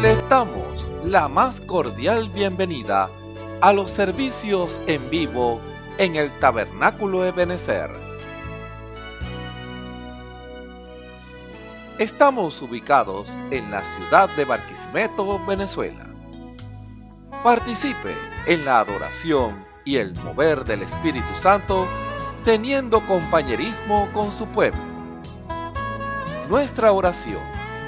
Les damos la más cordial bienvenida a los servicios en vivo en el Tabernáculo Ebenezer. Estamos ubicados en la ciudad de Barquisimeto, Venezuela. Participe en la adoración y el mover del Espíritu Santo, teniendo compañerismo con su pueblo. Nuestra oración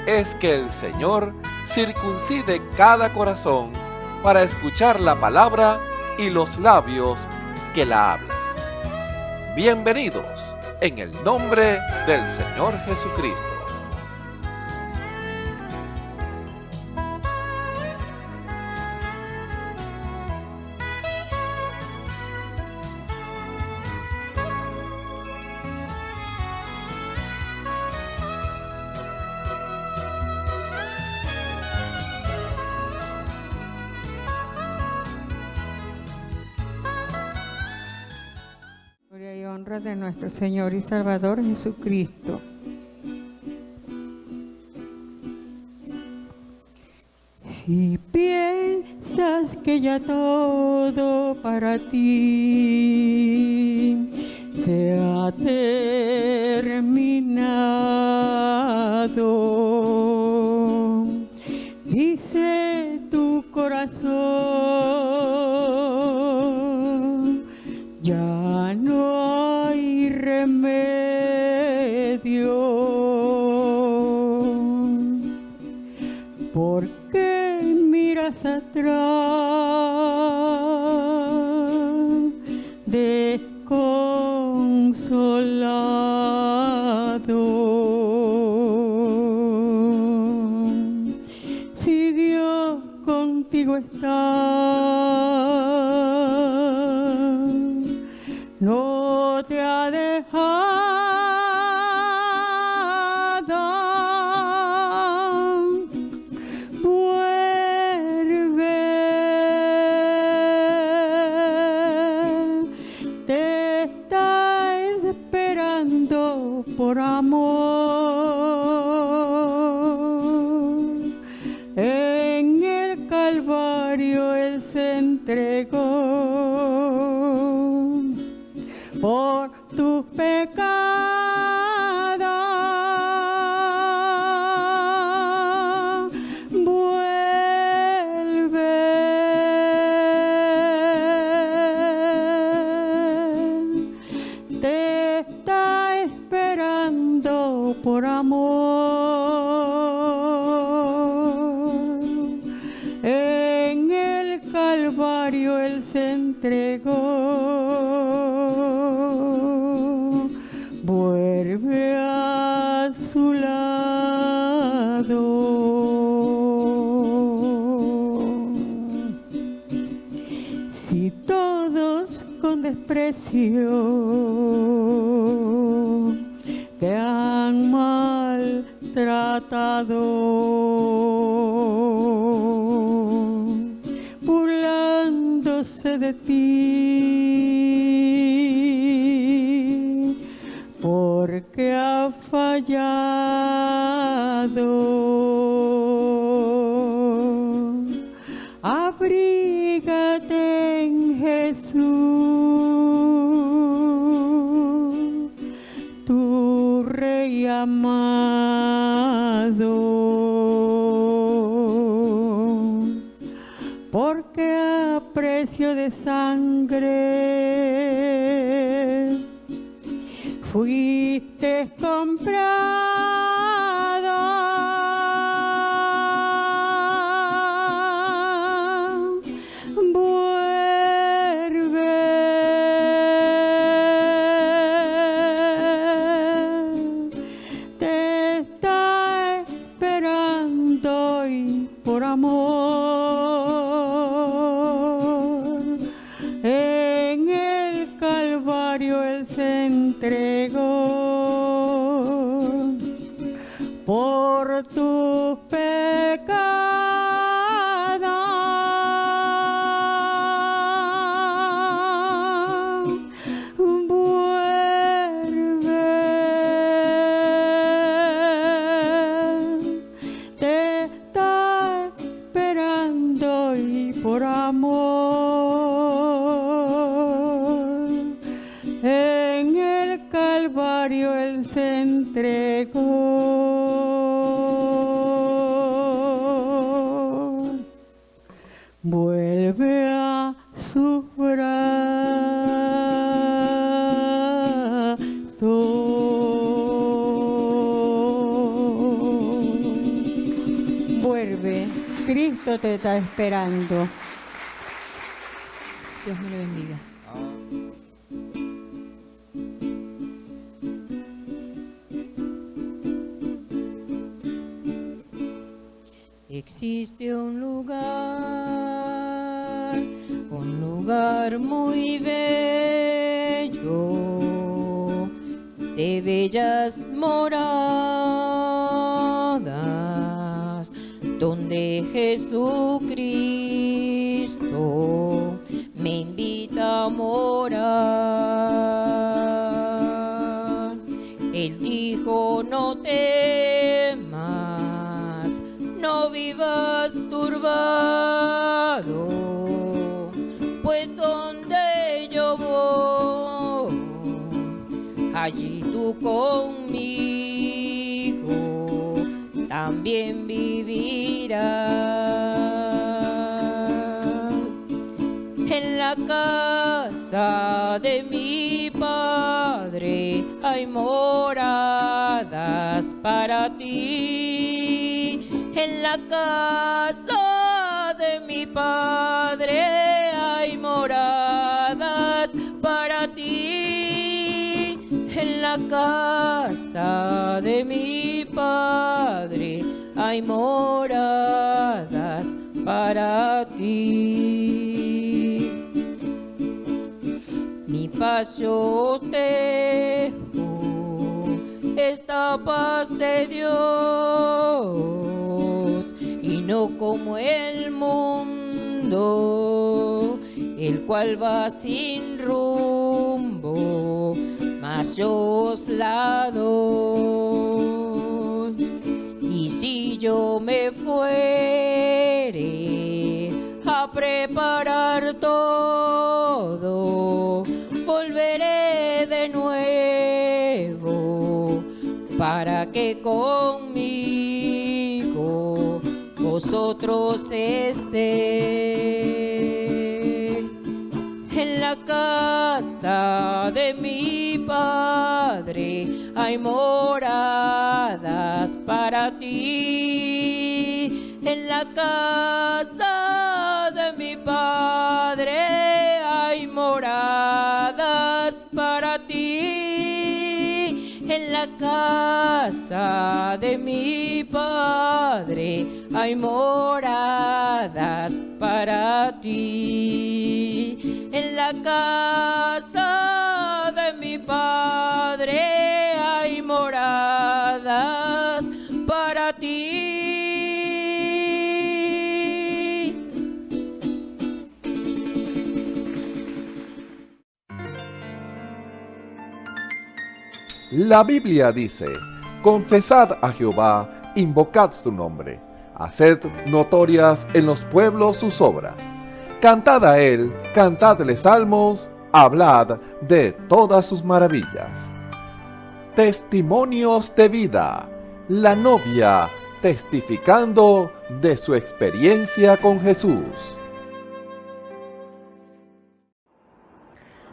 es que el Señor circuncide cada corazón para escuchar la palabra y los labios que la hablan. Bienvenidos en el nombre del Señor Jesucristo. Gloria y honra de nuestro Señor y Salvador Jesucristo. Si piensas que ya todo para ti se ha terminado, dice tu corazón, ya no hay remedio. ¿Por qué miras atrás desconsolado? Si Dios contigo está, no te ha dejado. Vuelve, te está esperando por amor. En el Calvario Él se entregó por tus pecados. Vuelve, te está esperando por amor. En el Calvario Él se entregó. Vuelve a su lado. Si todos con desprecio te han maltratado, burlándose de ti, porque ha fallado. Abrígate en Jesús, tu Rey amado, porque a precio de sangre fuiste comprado. Vuelve, te está esperando hoy por amor. En el Calvario Él se entregó por tus pecados. Vuelve, te está vuelve a sus brazos. Vuelve, Cristo te está esperando. Dios me lo bendiga. Existe un lugar muy bello, de bellas moradas, donde Jesucristo me invita a morar. Él dijo: no temas, no vivas turbado, pues donde yo voy, allí tú conmigo también vivirás. En la casa de mi Padre hay moradas para ti. En la casa de mi Padre hay moradas para ti. En la casa de mi Padre hay moradas para ti. Mi paz yo te dejo, esta paz de Dios, y no como el mundo, el cual va sin rumbo, mas yo os la doy. Y si yo me fuere a preparar todo, volveré de nuevo para que conmigo vosotros estéis. En la casa de mi Padre hay moradas para ti. En la casa de mi Padre hay moradas para ti. En la casa de mi Padre hay moradas para ti. En la casa de mi Padre hay moradas para ti. La Biblia dice: confesad a Jehová, invocad su nombre, haced notorias en los pueblos sus obras. Cantad a él, cantadle salmos, hablad de todas sus maravillas. Testimonios de vida. La novia testificando de su experiencia con Jesús.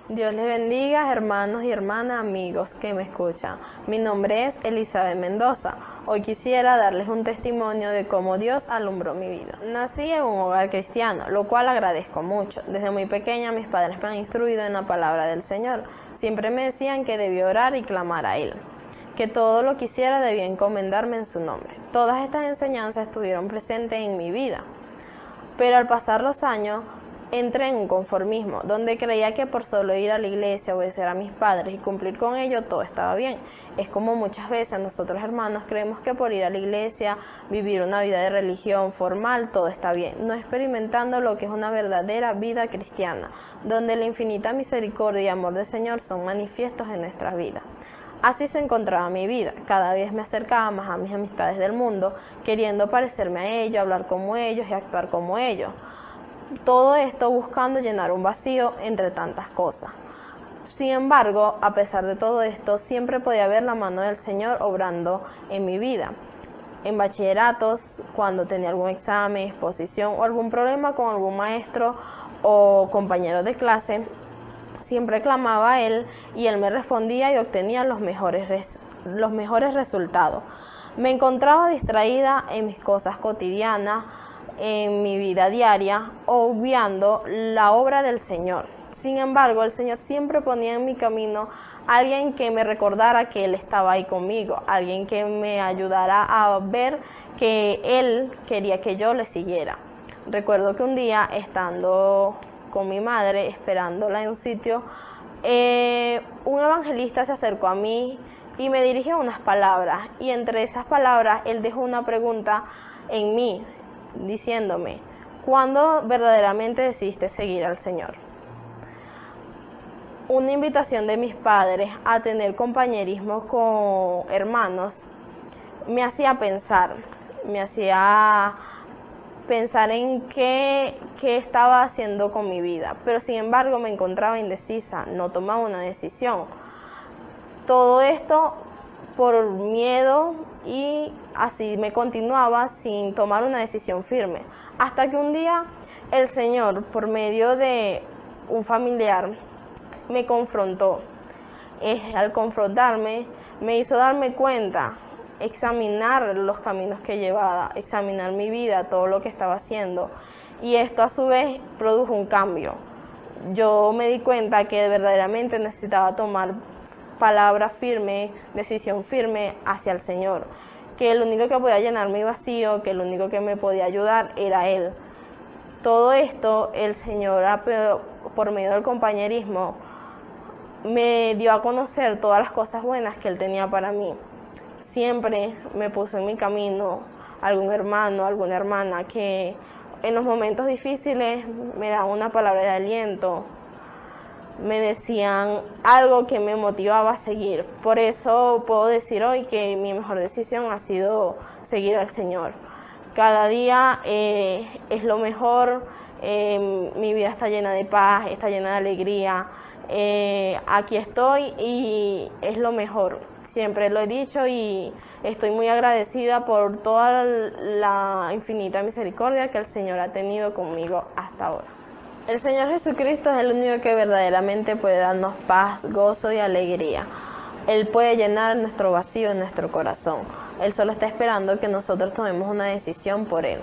Dios les bendiga, hermanos y hermanas, amigos que me escuchan. Mi nombre es Elizabeth Mendoza. Hoy quisiera darles un testimonio de cómo Dios alumbró mi vida. Nací en un hogar cristiano, lo cual agradezco mucho. Desde muy pequeña mis padres me han instruido en la palabra del Señor. Siempre me decían que debía orar y clamar a Él, que todo lo que hiciera debía encomendarme en su nombre. Todas estas enseñanzas estuvieron presentes en mi vida, pero al pasar los años entré en un conformismo, donde creía que por solo ir a la iglesia, obedecer a mis padres y cumplir con ello, todo estaba bien. Es como muchas veces nosotros hermanos creemos que por ir a la iglesia, vivir una vida de religión formal, todo está bien, no experimentando lo que es una verdadera vida cristiana, donde la infinita misericordia y amor del Señor son manifiestos en nuestras vidas. Así se encontraba mi vida. Cada vez me acercaba más a mis amistades del mundo, queriendo parecerme a ellos, hablar como ellos y actuar como ellos. Todo esto buscando llenar un vacío entre tantas cosas. Sin embargo, a pesar de todo esto, siempre podía ver la mano del Señor obrando en mi vida. en bachilleratos, cuando tenía algún examen, exposición o algún problema con algún maestro o compañero de clase, siempre clamaba a él y él me respondía y obtenía los mejores resultados. Me encontraba distraída en mis cosas cotidianas, en mi vida diaria, obviando la obra del Señor. Sin embargo, el Señor siempre ponía en mi camino a alguien que me recordara que Él estaba ahí conmigo, alguien que me ayudara a ver que Él quería que yo le siguiera. Recuerdo que un día, estando con mi madre, esperándola en un sitio, un evangelista se acercó a mí y me dirigió unas palabras, y entre esas palabras él dejó una pregunta en mí, diciéndome: ¿cuándo verdaderamente decidiste seguir al Señor? Una invitación de mis padres a tener compañerismo con hermanos me hacía pensar en qué estaba haciendo con mi vida, pero sin embargo me encontraba indecisa, no tomaba una decisión. Todo esto por miedo, y así me continuaba sin tomar una decisión firme, hasta que un día el Señor, por medio de un familiar, me confrontó. Al confrontarme, me hizo darme cuenta, examinar los caminos que llevaba, examinar mi vida, todo lo que estaba haciendo, y esto a su vez produjo un cambio. Yo me di cuenta que verdaderamente necesitaba tomar palabra firme, decisión firme hacia el Señor, que el único que podía llenar mi vacío, que el único que me podía ayudar era Él. Todo esto el Señor, por medio del compañerismo, me dio a conocer todas las cosas buenas que Él tenía para mí. Siempre me puso en mi camino algún hermano, alguna hermana que en los momentos difíciles me daban una palabra de aliento, me decían algo que me motivaba a seguir. Por eso puedo decir hoy que mi mejor decisión ha sido seguir al Señor. Cada día es lo mejor, mi vida está llena de paz, está llena de alegría. Aquí estoy y es lo mejor. Siempre lo he dicho y estoy muy agradecida por toda la infinita misericordia que el Señor ha tenido conmigo hasta ahora. El Señor Jesucristo es el único que verdaderamente puede darnos paz, gozo y alegría. Él puede llenar nuestro vacío en nuestro corazón. Él solo está esperando que nosotros tomemos una decisión por Él.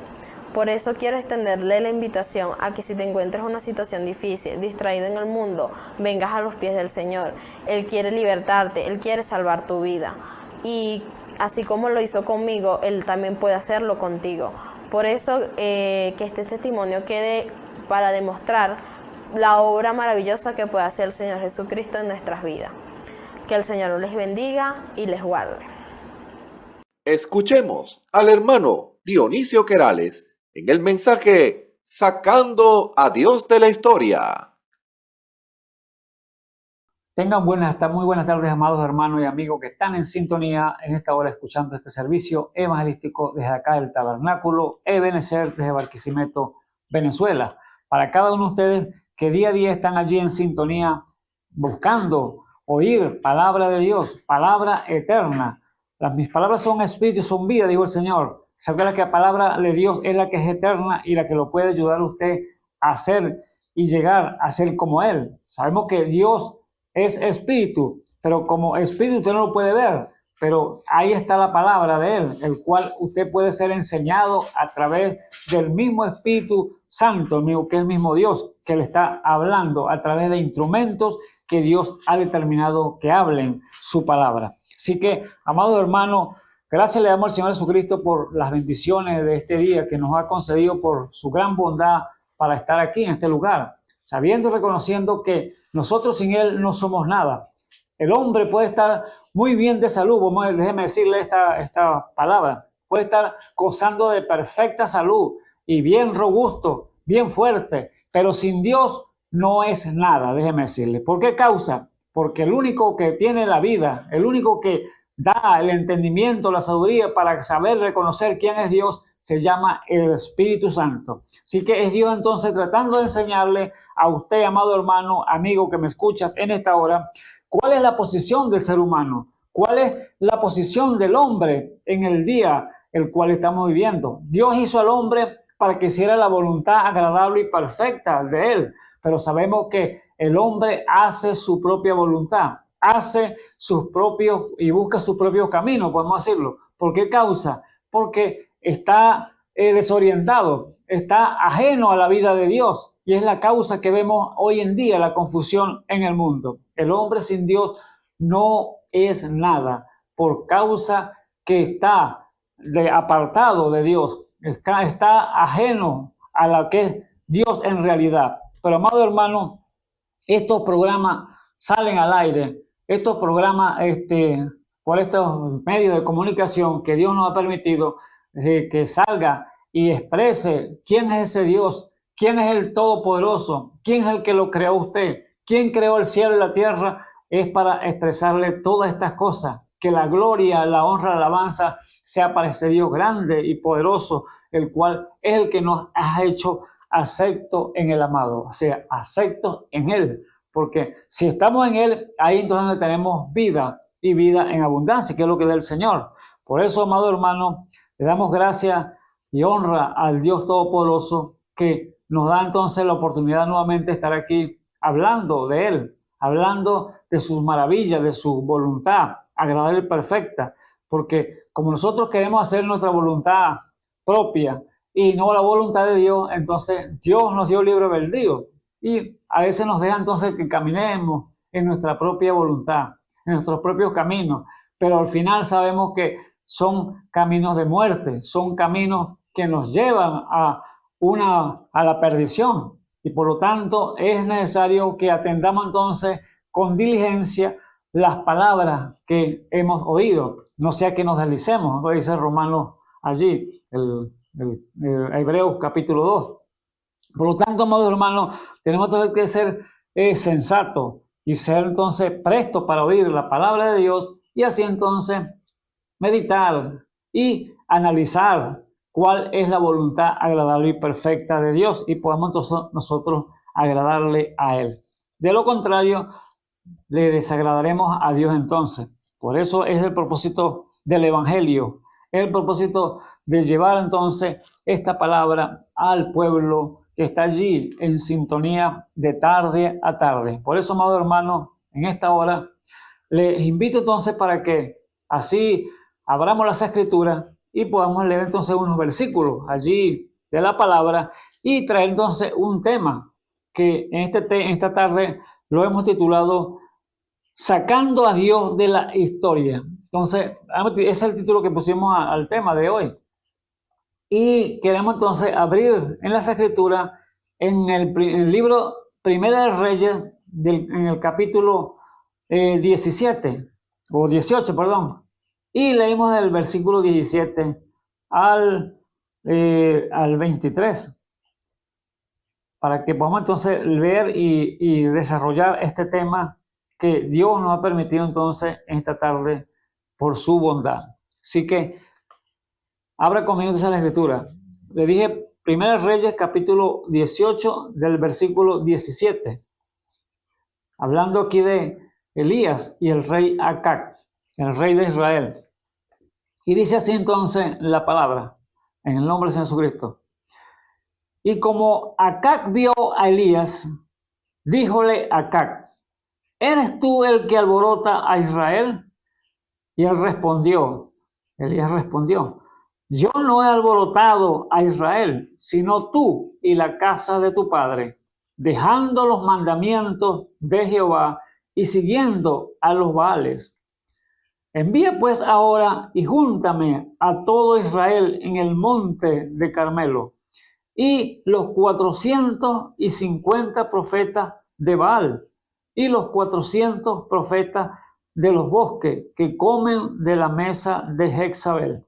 Por eso quiero extenderle la invitación a que si te encuentras en una situación difícil, distraído en el mundo, vengas a los pies del Señor. Él quiere libertarte, Él quiere salvar tu vida. Y así como lo hizo conmigo, Él también puede hacerlo contigo. Por eso que este testimonio quede para demostrar la obra maravillosa que puede hacer el Señor Jesucristo en nuestras vidas. Que el Señor les bendiga y les guarde. Escuchemos al hermano Dionisio Querales en el mensaje Sacando a Dios de la Historia. Tengan muy buenas tardes, amados hermanos y amigos que están en sintonía en esta hora escuchando este servicio evangelístico desde acá del Tabernáculo Ebenezer desde Barquisimeto, Venezuela. Para cada uno de ustedes que día a día están allí en sintonía buscando oír palabra de Dios, palabra eterna. Mis palabras son espíritu y son vida, dijo el Señor. Se acuerda que la palabra de Dios es la que es eterna y la que lo puede ayudar a usted a ser y llegar a ser como Él. Sabemos que Dios es espíritu, pero como espíritu usted no lo puede ver, pero ahí está la palabra de Él, el cual usted puede ser enseñado a través del mismo Espíritu Santo, que es el mismo Dios, que le está hablando a través de instrumentos que Dios ha determinado que hablen su palabra. Así que, amado hermano, gracias le damos al Señor Jesucristo por las bendiciones de este día que nos ha concedido por su gran bondad para estar aquí en este lugar, sabiendo y reconociendo que nosotros sin Él no somos nada. El hombre puede estar muy bien de salud, déjeme decirle esta palabra, puede estar gozando de perfecta salud y bien robusto, bien fuerte, pero sin Dios no es nada, déjeme decirle. ¿Por qué causa? Porque el único que tiene la vida, el único que da el entendimiento, la sabiduría para saber reconocer quién es Dios, se llama el Espíritu Santo. Así que es Dios entonces tratando de enseñarle a usted, amado hermano, amigo que me escuchas en esta hora, cuál es la posición del ser humano, cuál es la posición del hombre en el día el cual estamos viviendo. Dios hizo al hombre para que hiciera la voluntad agradable y perfecta de él, pero sabemos que el hombre hace su propia voluntad, hace sus propios y busca sus propios caminos, podemos decirlo. ¿Por qué causa? Porque está desorientado, está ajeno a la vida de Dios, y es la causa que vemos hoy en día, la confusión en el mundo. El hombre sin Dios no es nada, por causa que está apartado de Dios, está ajeno a lo que es Dios en realidad. Pero, amado hermano, estos programas salen al aire, estos programas por estos medios de comunicación que Dios nos ha permitido que salga y exprese quién es ese Dios, quién es el Todopoderoso, quién es el que lo creó usted, quién creó el cielo y la tierra, es para expresarle todas estas cosas, que la gloria, la honra, la alabanza sea para ese Dios grande y poderoso, el cual es el que nos ha hecho acepto en el amado, o sea, acepto en Él, porque si estamos en Él, ahí entonces donde tenemos vida y vida en abundancia, que es lo que da el Señor. Por eso, amado hermano, le damos gracias y honra al Dios Todopoderoso que nos da entonces la oportunidad nuevamente de estar aquí hablando de Él, hablando de sus maravillas, de su voluntad agradable y perfecta, porque como nosotros queremos hacer nuestra voluntad propia y no la voluntad de Dios, entonces Dios nos dio libre albedrío y a veces nos deja entonces que caminemos en nuestra propia voluntad, en nuestros propios caminos, pero al final sabemos que son caminos de muerte, son caminos que nos llevan a la perdición, y por lo tanto es necesario que atendamos entonces con diligencia las palabras que hemos oído, no sea que nos deslicemos, lo dice Romanos allí, el Hebreos capítulo 2. Por lo tanto, amados hermanos, tenemos que ser sensatos y ser entonces prestos para oír la palabra de Dios y así entonces meditar y analizar cuál es la voluntad agradable y perfecta de Dios y podamos entonces nosotros agradarle a Él. De lo contrario, le desagradaremos a Dios entonces. Por eso es el propósito del Evangelio, es el propósito de llevar entonces esta palabra al pueblo que está allí en sintonía de tarde a tarde. Por eso, amados hermanos, en esta hora les invito entonces para que así abramos las Escrituras y podamos leer entonces unos versículos allí de la palabra y traer entonces un tema que en esta tarde lo hemos titulado Sacando a Dios de la historia. Entonces, ese es el título que pusimos al tema de hoy. Y queremos entonces abrir en las Escrituras en el libro Primera de Reyes, en el capítulo 17, o 18, perdón. Y leímos del versículo 17 al 23, para que podamos entonces ver y desarrollar este tema que Dios nos ha permitido entonces en esta tarde por su bondad. Así que abra conmigo entonces la Escritura. Le dije Primera Reyes capítulo 18 del versículo 17, hablando aquí de Elías y el rey Acac, el rey de Israel. Y dice así entonces la palabra, en el nombre de Jesucristo. Y como Acac vio a Elías, díjole Acac: ¿eres tú el que alborota a Israel? Y él respondió, Elías respondió: yo no he alborotado a Israel, sino tú y la casa de tu padre, dejando los mandamientos de Jehová y siguiendo a los Baales. Envía pues ahora y júntame a todo Israel en el monte de Carmelo, y los 450 profetas de Baal, y los 400 profetas de los bosques que comen de la mesa de Jezabel.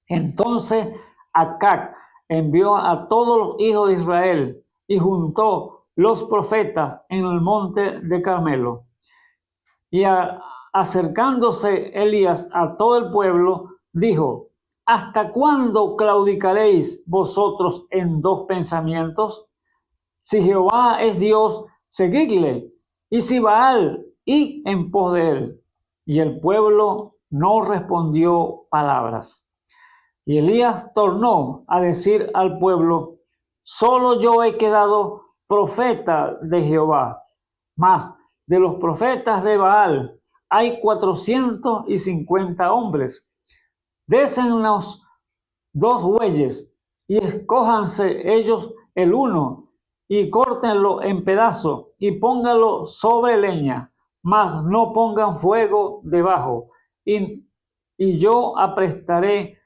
Entonces Acac envió a todos los hijos de Israel y juntó los profetas en el monte de Carmelo. Y acercándose Elías a todo el pueblo, dijo: ¿hasta cuándo claudicaréis vosotros en dos pensamientos? Si Jehová es Dios, seguidle, y si Baal, id en pos de él. Y el pueblo no respondió palabras. Y Elías tornó a decir al pueblo: solo yo he quedado profeta de Jehová, mas de los profetas de Baal hay 450 hombres. Désennos 2 bueyes y escójanse ellos el uno y córtenlo en pedazos y pónganlo sobre leña, mas no pongan fuego debajo. Y yo aprestaré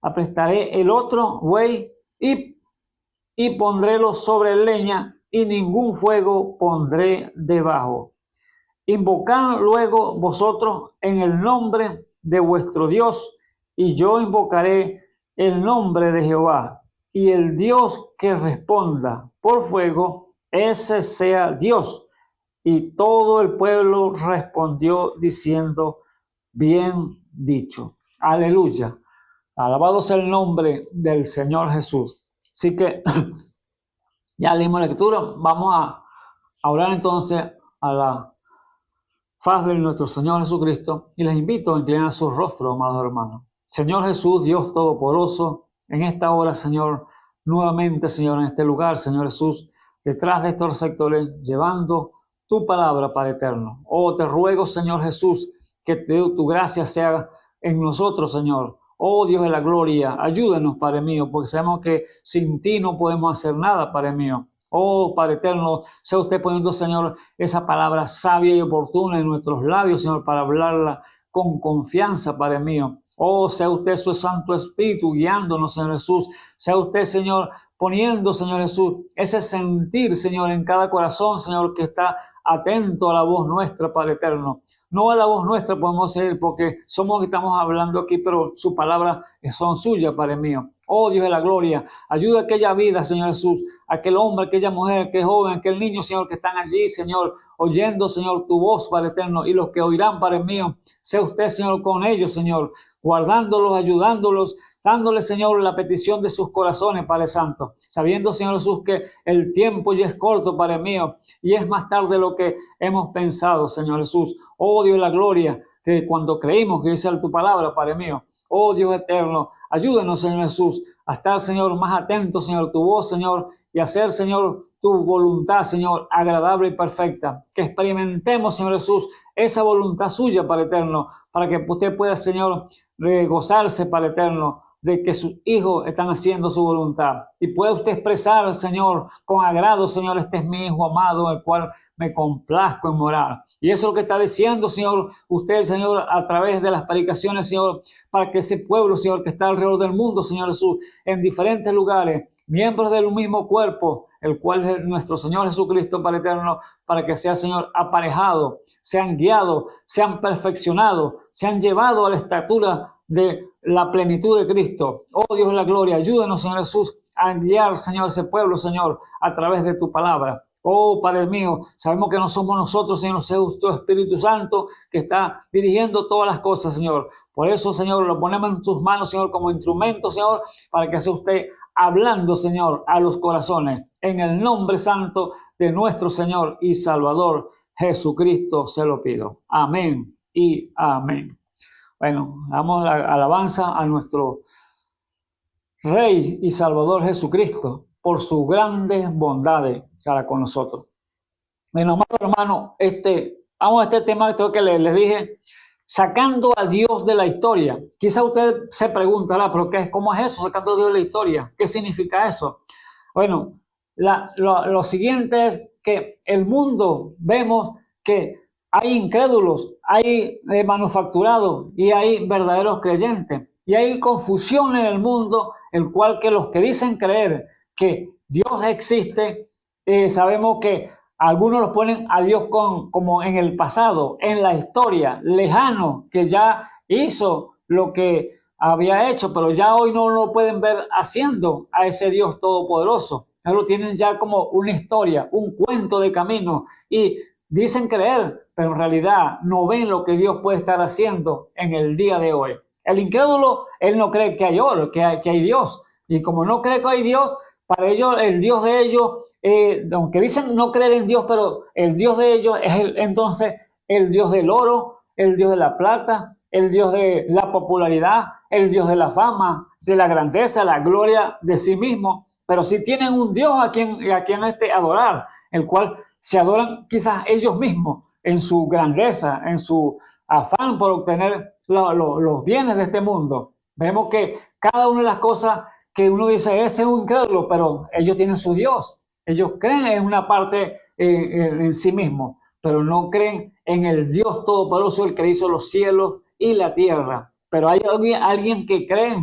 el otro buey y pondrélo sobre leña y ningún fuego pondré debajo. Invocad luego vosotros en el nombre de vuestro Dios, y yo invocaré el nombre de Jehová, y el Dios que responda por fuego, ese sea Dios. Y todo el pueblo respondió diciendo: bien dicho. Aleluya. Alabado sea el nombre del Señor Jesús. Así que ya leímos la escritura. Vamos a orar entonces a la faz de nuestro Señor Jesucristo, y les invito a inclinar su rostro, amados hermanos. Señor Jesús, Dios Todopoderoso, en esta hora, Señor, nuevamente, Señor, en este lugar, Señor Jesús, detrás de estos sectores, llevando tu palabra, Padre eterno. Oh, te ruego, Señor Jesús, que tu gracia sea en nosotros, Señor. Oh, Dios de la gloria, ayúdanos, Padre mío, porque sabemos que sin ti no podemos hacer nada, Padre mío. Oh, Padre eterno, sea usted poniendo, Señor, esa palabra sabia y oportuna en nuestros labios, Señor, para hablarla con confianza, Padre mío. Oh, sea usted su Santo Espíritu guiándonos, Señor Jesús. Sea usted, Señor, poniendo, Señor Jesús, ese sentir, Señor, en cada corazón, Señor, que está atento a la voz nuestra, Padre eterno. No a la voz nuestra podemos seguir porque somos los que estamos hablando aquí, pero su palabra son suyas, Padre mío. Oh, Dios de la gloria, ayuda a aquella vida, Señor Jesús, aquel hombre, aquella mujer, aquel joven, aquel niño, Señor, que están allí, Señor, oyendo, Señor, tu voz, Padre eterno, y los que oirán, Padre mío, sea usted, Señor, con ellos, Señor, guardándolos, ayudándolos, dándoles, Señor, la petición de sus corazones, Padre Santo, sabiendo, Señor Jesús, que el tiempo ya es corto, Padre mío, y es más tarde de lo que hemos pensado, Señor Jesús. Oh, Dios de la gloria, que cuando creímos que dice tu palabra, Padre mío, oh Dios eterno, ayúdanos, Señor Jesús, a estar, Señor, más atentos, Señor, a tu voz, Señor, y hacer, Señor, tu voluntad, Señor, agradable y perfecta. Que experimentemos, Señor Jesús, esa voluntad suya, Padre eterno, para que usted pueda, Señor, gozarse, Padre eterno, de que sus hijos están haciendo su voluntad. Y puede usted expresar, Señor, con agrado, Señor, este es mi hijo amado, el cual me complazco en morar. Y eso es lo que está diciendo, Señor, usted, Señor, a través de las predicaciones, Señor, para que ese pueblo, Señor, que está alrededor del mundo, Señor Jesús, en diferentes lugares, miembros del mismo cuerpo, el cual es nuestro Señor Jesucristo, Padre eterno, para que sea, Señor, aparejado, sean guiados, sean perfeccionados, sean llevados a la estatura de la plenitud de Cristo. Oh, Dios de la gloria, ayúdanos, Señor Jesús, a guiar, Señor, ese pueblo, Señor, a través de tu palabra. Oh, Padre mío, sabemos que no somos nosotros, Señor, es tu Espíritu Santo que está dirigiendo todas las cosas, Señor. Por eso, Señor, lo ponemos en tus manos, Señor, como instrumento, Señor, para que sea usted hablando, Señor, a los corazones. En el nombre santo de nuestro Señor y Salvador Jesucristo se lo pido. Amén y amén. Bueno, damos la alabanza a nuestro Rey y Salvador Jesucristo por sus grandes bondades para con nosotros. Bueno, amado hermano, vamos a este tema que les dije, sacando a Dios de la historia. Quizá usted se preguntará, ¿pero cómo es eso, sacando a Dios de la historia? ¿Qué significa eso? Bueno, lo siguiente es que el mundo, vemos que hay incrédulos, hay manufacturados y hay verdaderos creyentes. Y hay confusión en el mundo, el cual que los que dicen creer que Dios existe, sabemos que algunos los ponen a Dios como en el pasado, en la historia, lejano, que ya hizo lo que había hecho, pero ya hoy no lo pueden ver haciendo a ese Dios todopoderoso. Ya lo tienen ya como una historia, un cuento de camino, y dicen creer, pero en realidad no ven lo que Dios puede estar haciendo en el día de hoy. El incrédulo, él no cree que hay oro, que hay Dios, y como no cree que hay Dios, para ellos, el Dios de ellos, aunque dicen no creer en Dios, pero el Dios de ellos es entonces el Dios del oro, el Dios de la plata, el Dios de la popularidad, el Dios de la fama, de la grandeza, la gloria de sí mismo, pero sí tienen un Dios a quien adorar, el cual se adoran quizás ellos mismos en su grandeza, en su afán por obtener los bienes de este mundo. Vemos que cada una de las cosas que uno dice, ese es un incrédulo, pero ellos tienen su Dios. Ellos creen en una parte en sí mismos, pero no creen en el Dios Todopoderoso, el que hizo los cielos y la tierra. Pero hay alguien que cree,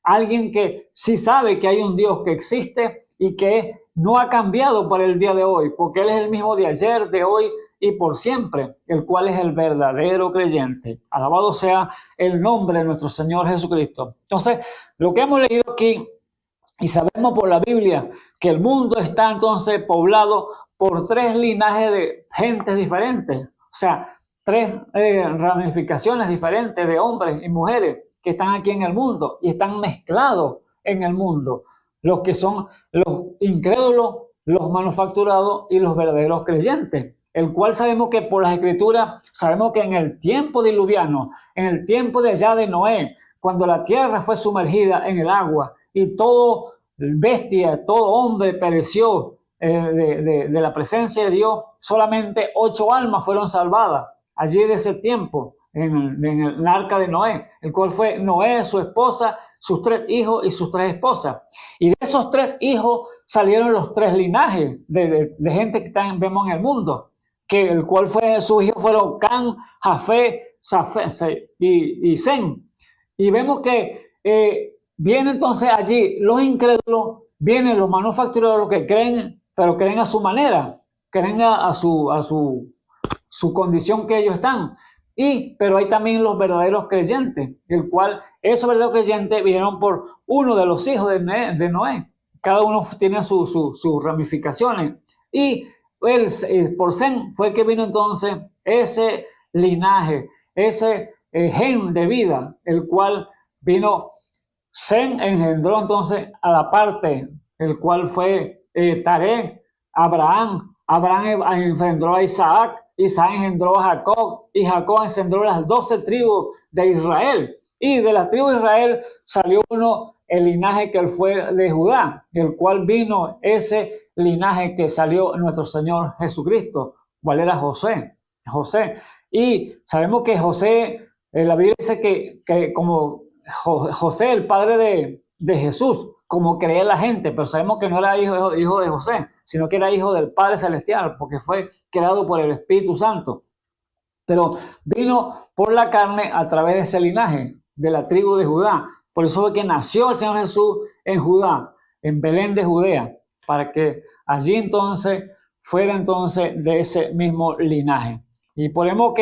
alguien que sí sabe que hay un Dios que existe y que no ha cambiado para el día de hoy, porque Él es el mismo de ayer, de hoy y por siempre, el cual es el verdadero creyente. Alabado sea el nombre de nuestro Señor Jesucristo. Entonces, lo que hemos leído aquí, y sabemos por la Biblia que el mundo está entonces poblado por 3 linajes de gentes diferentes, o sea, 3 ramificaciones diferentes de hombres y mujeres que están aquí en el mundo y están mezclados en el mundo. Los que son los incrédulos, los manufacturados y los verdaderos creyentes, el cual sabemos que por las Escrituras, sabemos que en el tiempo diluviano, en el tiempo de allá de Noé, cuando la tierra fue sumergida en el agua y todo bestia, todo hombre pereció de la presencia de Dios, solamente 8 almas fueron salvadas allí de ese tiempo, en el arca de Noé, el cual fue Noé, su esposa, sus 3 hijos y sus 3 esposas. Y de esos 3 hijos salieron los 3 linajes de gente que vemos en el mundo, que el cual fue, sus hijos fueron Can, Jafé, y Sem. Y vemos que vienen entonces allí los incrédulos, vienen los manufactureros, los que creen, pero creen a su manera, creen a su condición que ellos están. Pero hay también los verdaderos creyentes, el cual esos verdaderos creyentes vinieron por uno de los hijos de Noé. Cada uno tiene sus ramificaciones. Y por Sem fue que vino entonces ese linaje, ese gen de vida, el cual vino. Sem engendró entonces a la parte, el cual fue Taré, Abraham engendró a Isaac engendró a Jacob, y Jacob engendró las 12 tribus de Israel. Y de las tribus de Israel salió el linaje que fue de Judá, el cual vino ese linaje que salió nuestro Señor Jesucristo, cuál era José. Y sabemos que José, la Biblia dice que como José, el padre de Jesús, como creía la gente, pero sabemos que no era hijo de José, sino que era hijo del Padre Celestial, porque fue creado por el Espíritu Santo. Pero vino por la carne a través de ese linaje, de la tribu de Judá. Por eso fue que nació el Señor Jesús en Judá, en Belén de Judea, para que allí entonces fuera entonces de ese mismo linaje. Y vemos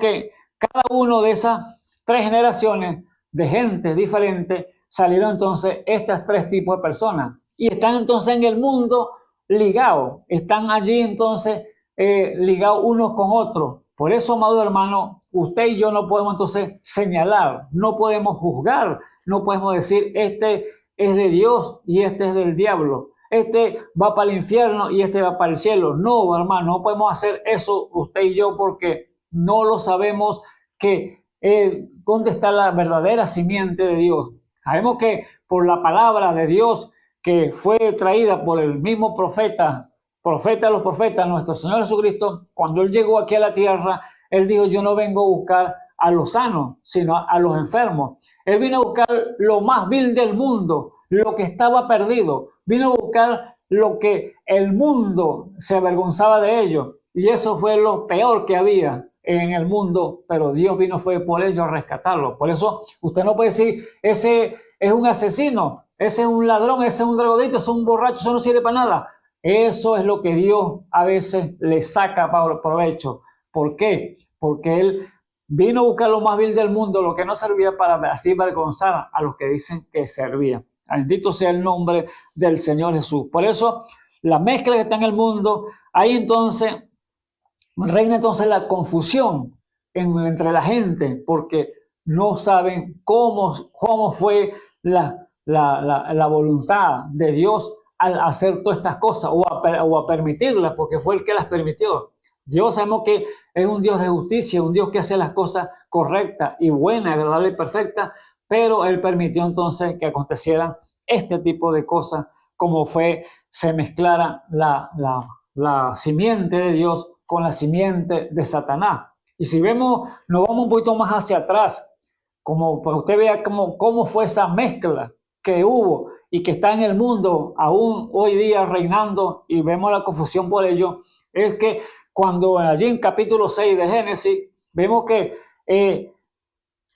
que cada uno de esas 3 generaciones de gente diferente salieron entonces estas 3 tipos de personas y están entonces en el mundo ligados, están allí entonces ligados unos con otros. Por eso, amado hermano, usted y yo no podemos entonces señalar, no podemos juzgar, no podemos decir este es de Dios y este es del diablo, este va para el infierno y este va para el cielo. No, hermano, no podemos hacer eso usted y yo porque no lo sabemos dónde está la verdadera simiente de Dios. Sabemos que por la palabra de Dios que fue traída por el mismo profeta de los profetas, nuestro Señor Jesucristo, cuando Él llegó aquí a la tierra, Él dijo, yo no vengo a buscar a los sanos, sino a los enfermos. Él vino a buscar lo más vil del mundo, lo que estaba perdido. Vino a buscar lo que el mundo se avergonzaba de ellos. Y eso fue lo peor que había en el mundo, pero Dios fue por ellos a rescatarlo. Por eso usted no puede decir, ese es un asesino, ese es un ladrón, ese es un drogadicto, ese es un borracho, eso no sirve para nada. Eso es lo que Dios a veces le saca para provecho. ¿Por qué? Porque Él vino a buscar lo más vil del mundo, lo que no servía, para así avergonzar a los que dicen que servía. Bendito sea el nombre del Señor Jesús. Por eso, la mezcla que está en el mundo, ahí entonces reina entonces la confusión entre la gente, porque no saben cómo fue la voluntad de Dios al hacer todas estas cosas o a permitirlas, porque fue el que las permitió. Dios, sabemos que es un Dios de justicia, un Dios que hace las cosas correctas y buenas, agradables y perfectas, pero él permitió entonces que acontecieran este tipo de cosas, como se mezclara la simiente de Dios con la simiente de Satanás. Y si vemos, nos vamos un poquito más hacia atrás, como para que usted vea cómo fue esa mezcla que hubo y que está en el mundo aún hoy día reinando, y vemos la confusión por ello, es que cuando allí en capítulo 6 de Génesis, vemos que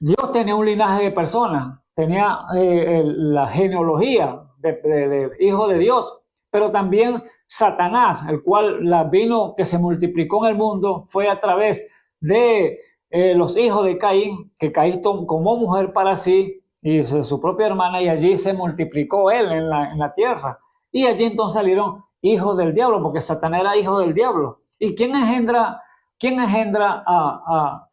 Dios tenía un linaje de personas, tenía la genealogía de hijos de Dios, pero también Satanás, el cual que se multiplicó en el mundo, fue a través de los hijos de Caín, que Caín tomó mujer para sí y de su propia hermana, y allí se multiplicó él en la tierra. Y allí entonces salieron hijos del diablo, porque Satanás era hijo del diablo. ¿Y quién engendra a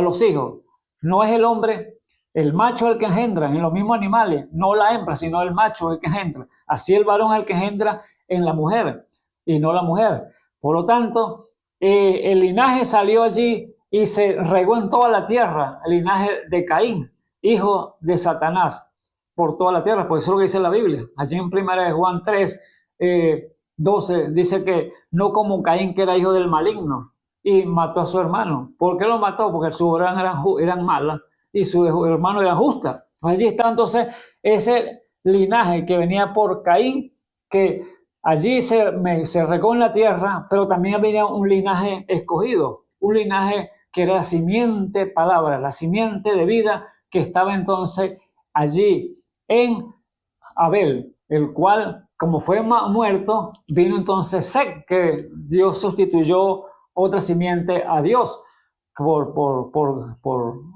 los hijos? No es el hombre, el macho es el que engendra en los mismos animales, no la hembra, sino el macho es el que engendra. Así el varón es el que engendra en la mujer y no la mujer. Por lo tanto, el linaje salió allí y se regó en toda la tierra, el linaje de Caín, hijo de Satanás, por toda la tierra. Por eso es lo que dice la Biblia. Allí en 1 Juan 3, 12, dice que no como Caín, que era hijo del maligno, y mató a su hermano. ¿Por qué lo mató? Porque sus obras eran malas y su hermano era justa. Allí está entonces ese linaje que venía por Caín, que allí se regó en la tierra, pero también venía un linaje escogido, un linaje que era la simiente palabra, la simiente de vida, que estaba entonces allí en Abel, el cual, como fue muerto, vino entonces Set, que Dios sustituyó otra simiente a Dios por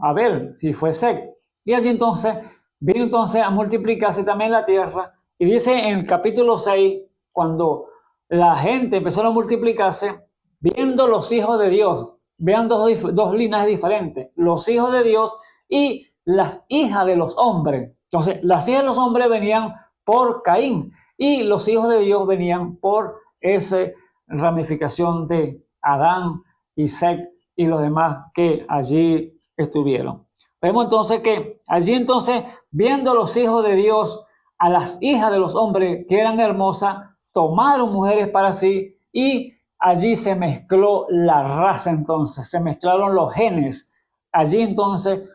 Abel, si fue Set. Y allí entonces vino entonces a multiplicarse también la tierra. Y dice en el capítulo 6, cuando la gente empezó a multiplicarse, viendo los hijos de Dios, vean dos linajes diferentes, los hijos de Dios y las hijas de los hombres. Entonces, las hijas de los hombres venían por Caín y los hijos de Dios venían por esa ramificación de Adán y Set y los demás que allí estuvieron. Vemos entonces que allí entonces, viendo los hijos de Dios a las hijas de los hombres que eran hermosas, tomaron mujeres para sí y allí se mezcló la raza entonces, se mezclaron los genes. Allí entonces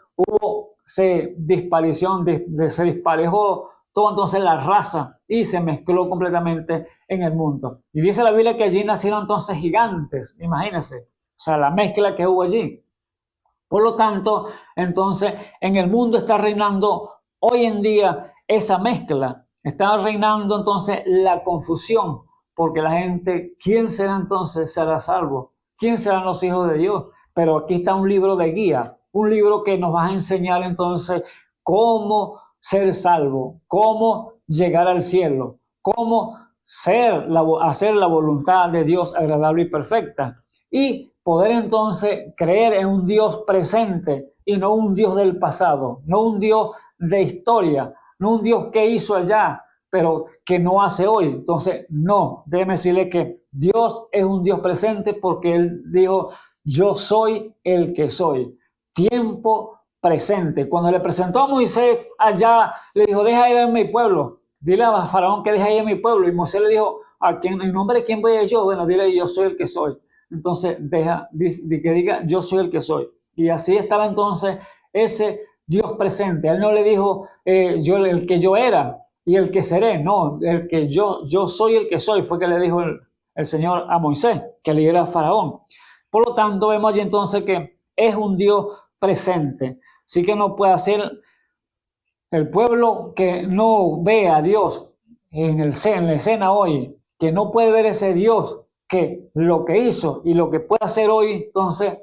se disparejó todo entonces la raza y se mezcló completamente en el mundo. Y dice la Biblia que allí nacieron entonces gigantes, imagínense, o sea, la mezcla que hubo allí. Por lo tanto, entonces en el mundo está reinando hoy en día esa mezcla, está reinando entonces la confusión, porque la gente, ¿quién será entonces? ¿Será salvo? ¿Quién serán los hijos de Dios? Pero aquí está un libro de guía, un libro que nos va a enseñar entonces cómo ser salvo, cómo llegar al cielo, cómo hacer la voluntad de Dios agradable y perfecta, y poder entonces creer en un Dios presente y no un Dios del pasado, no un Dios de historia, no un Dios que hizo allá, pero que no hace hoy. Entonces, no, déjeme decirle que Dios es un Dios presente porque Él dijo, yo soy el que soy. Tiempo presente. Cuando le presentó a Moisés allá, le dijo, deja ir a mi pueblo. Dile a Faraón que deja ir a mi pueblo. Y Moisés le dijo, ¿en nombre de quién voy a ir yo? Bueno, dile, yo soy el que soy. Entonces, que diga, yo soy el que soy. Y así estaba entonces ese Dios presente. Él no le dijo, el que yo era y el que seré. No, el que yo soy el que soy, fue que le dijo el Señor a Moisés, que le diera a Faraón. Por lo tanto, vemos allí entonces que es un Dios presente. Así que no puede ser el pueblo que no ve a Dios en la escena hoy, que no puede ver ese Dios que lo que hizo y lo que puede hacer hoy, entonces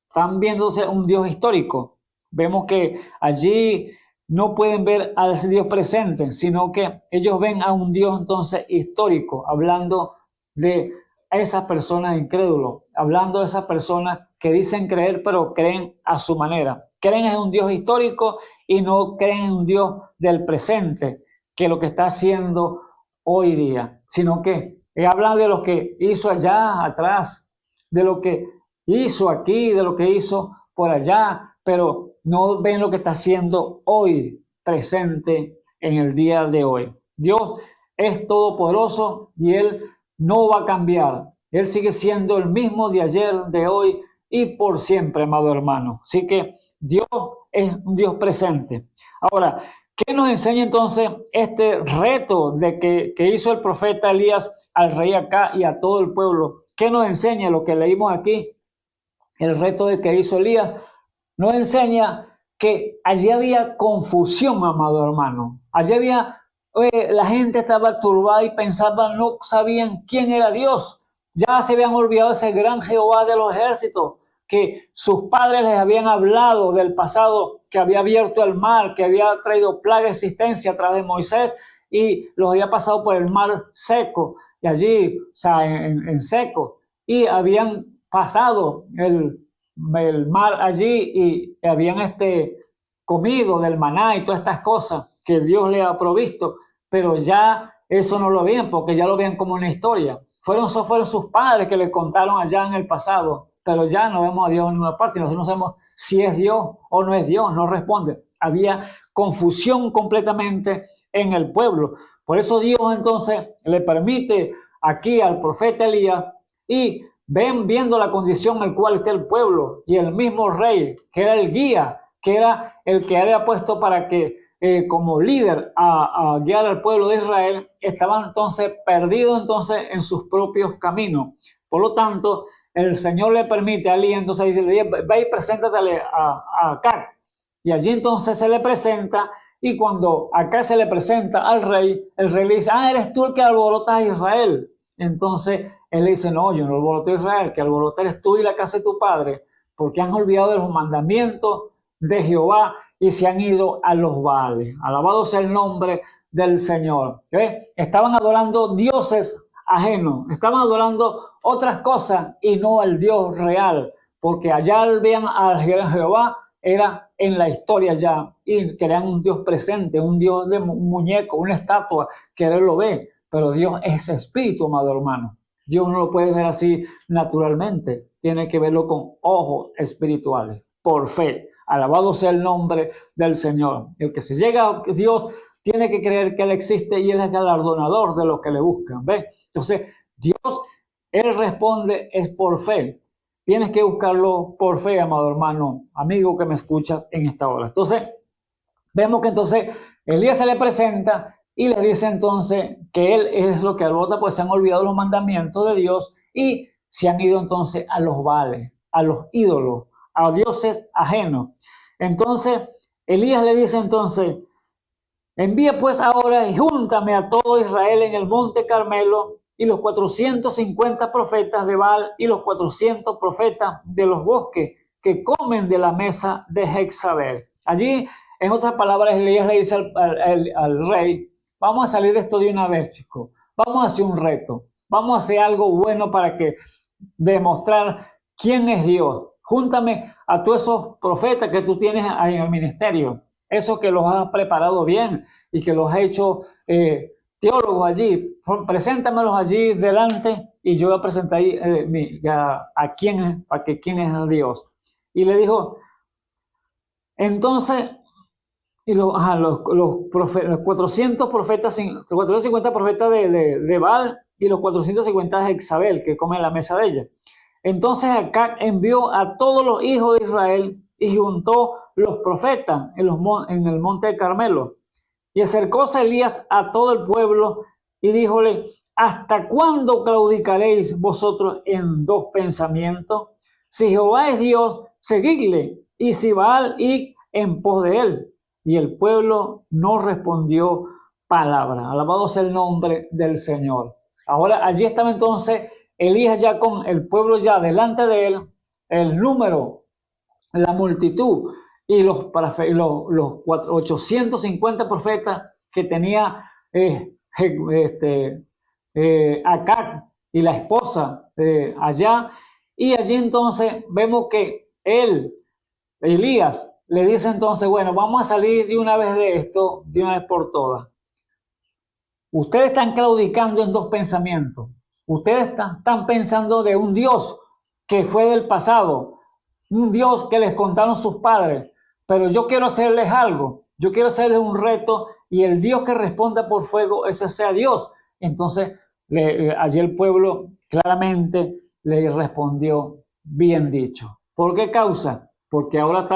están viéndose un Dios histórico. Vemos que allí no pueden ver a ese Dios presente, sino que ellos ven a un Dios entonces histórico, hablando de esas personas incrédulos, hablando de esas personas que dicen creer, pero creen a su manera. Creen en un Dios histórico y no creen en un Dios del presente, que lo que está haciendo hoy día, sino que hablan de lo que hizo allá atrás, de lo que hizo aquí, de lo que hizo por allá, pero no ven lo que está haciendo hoy presente en el día de hoy. Dios es todopoderoso y Él no va a cambiar. Él sigue siendo el mismo de ayer, de hoy y por siempre, amado hermano. Así que Dios es un Dios presente. Ahora, ¿qué nos enseña entonces este reto de que hizo el profeta Elías al rey Acab y a todo el pueblo? ¿Qué nos enseña lo que leímos aquí? El reto de que hizo Elías nos enseña que allí había confusión, amado hermano. Allí había, la gente estaba turbada y pensaba, no sabían quién era Dios. Ya se habían olvidado ese gran Jehová de los ejércitos, que sus padres les habían hablado del pasado, que había abierto el mar, que había traído plaga de existencia a través de Moisés y los había pasado por el mar seco, y allí, o sea, en seco, y habían pasado el mar allí y habían comido del maná y todas estas cosas que Dios les ha provisto, pero ya eso no lo veían porque ya lo veían como una historia. Fueron sus padres que les contaron allá en el pasado, pero ya no vemos a Dios en ninguna parte. Nosotros no sabemos si es Dios o no es Dios, no responde. Había confusión completamente en el pueblo. Por eso Dios entonces le permite aquí al profeta Elías y viendo la condición en la cual está el pueblo y el mismo rey, que era el guía, que era el que había puesto para que como líder a guiar al pueblo de Israel, estaban entonces perdidos entonces en sus propios caminos. Por lo tanto, el Señor le permite a Elías, entonces dice, ve y preséntate a Acab. Y allí entonces se le presenta, y cuando Acab se le presenta al rey, el rey le dice, eres tú el que alborotas a Israel. Entonces él le dice, no, yo no alboroto a Israel, que alborotar eres tú y la casa de tu padre, porque han olvidado de los mandamientos de Jehová y se han ido a los Baales. Alabado sea el nombre del Señor. Estaban adorando dioses ajenos, estaban adorando otras cosas y no al Dios real, porque allá veían a Jehová, era en la historia ya, y querían un Dios presente, un Dios de un muñeco, una estatua, que él lo ve, pero Dios es espíritu, amado hermano. Dios no lo puede ver así naturalmente, tiene que verlo con ojos espirituales, por fe. Alabado sea el nombre del Señor. El que se llega a Dios tiene que creer que Él existe y Él es galardonador de los que le buscan. ¿Ve? Entonces, Dios, Él responde es por fe. Tienes que buscarlo por fe, amado hermano, amigo que me escuchas en esta hora. Entonces, vemos que entonces Elías se le presenta y le dice entonces que él es lo que alborota, pues se han olvidado los mandamientos de Dios y se han ido entonces a los Baales, a los ídolos, a dioses ajenos. Entonces, Elías le dice entonces, envía pues ahora y júntame a todo Israel en el monte Carmelo y los 450 profetas de Baal y los 400 profetas de los bosques que comen de la mesa de Jezabel. Allí, en otras palabras, Elías le dice al rey, vamos a salir de esto de una vez, chicos. Vamos a hacer un reto. Vamos a hacer algo bueno para que demostrar quién es Dios. Júntame a todos esos profetas que tú tienes ahí en el ministerio. Esos que los has preparado bien y que los has hecho teólogos allí. Preséntamelos allí delante y yo voy a presentar ahí a quién es Dios. Y le dijo, entonces, los 400 profetas, 450 profetas de Baal y los 450 de Jezabel que comen la mesa de ella. Entonces Acab envió a todos los hijos de Israel y juntó los profetas en el monte de Carmelo. Y acercóse Elías a todo el pueblo y díjole, ¿hasta cuándo claudicaréis vosotros en dos pensamientos? Si Jehová es Dios, seguidle, y si Baal, id en pos de él. Y el pueblo no respondió palabra. Alabado sea el nombre del Señor. Ahora allí estaba entonces Elías ya con el pueblo ya delante de él, el número, la multitud y los 850 profetas que tenía Acab y la esposa allá. Y allí entonces vemos que Elías, le dice entonces, bueno, vamos a salir de una vez de esto, de una vez por todas. Ustedes están claudicando en dos pensamientos. Ustedes están pensando de un Dios que fue del pasado, un Dios que les contaron sus padres, pero yo quiero hacerles algo, yo quiero hacerles un reto y el Dios que responda por fuego, ese sea Dios. Entonces, allí el pueblo claramente le respondió, bien dicho. ¿Por qué causa? Porque ahora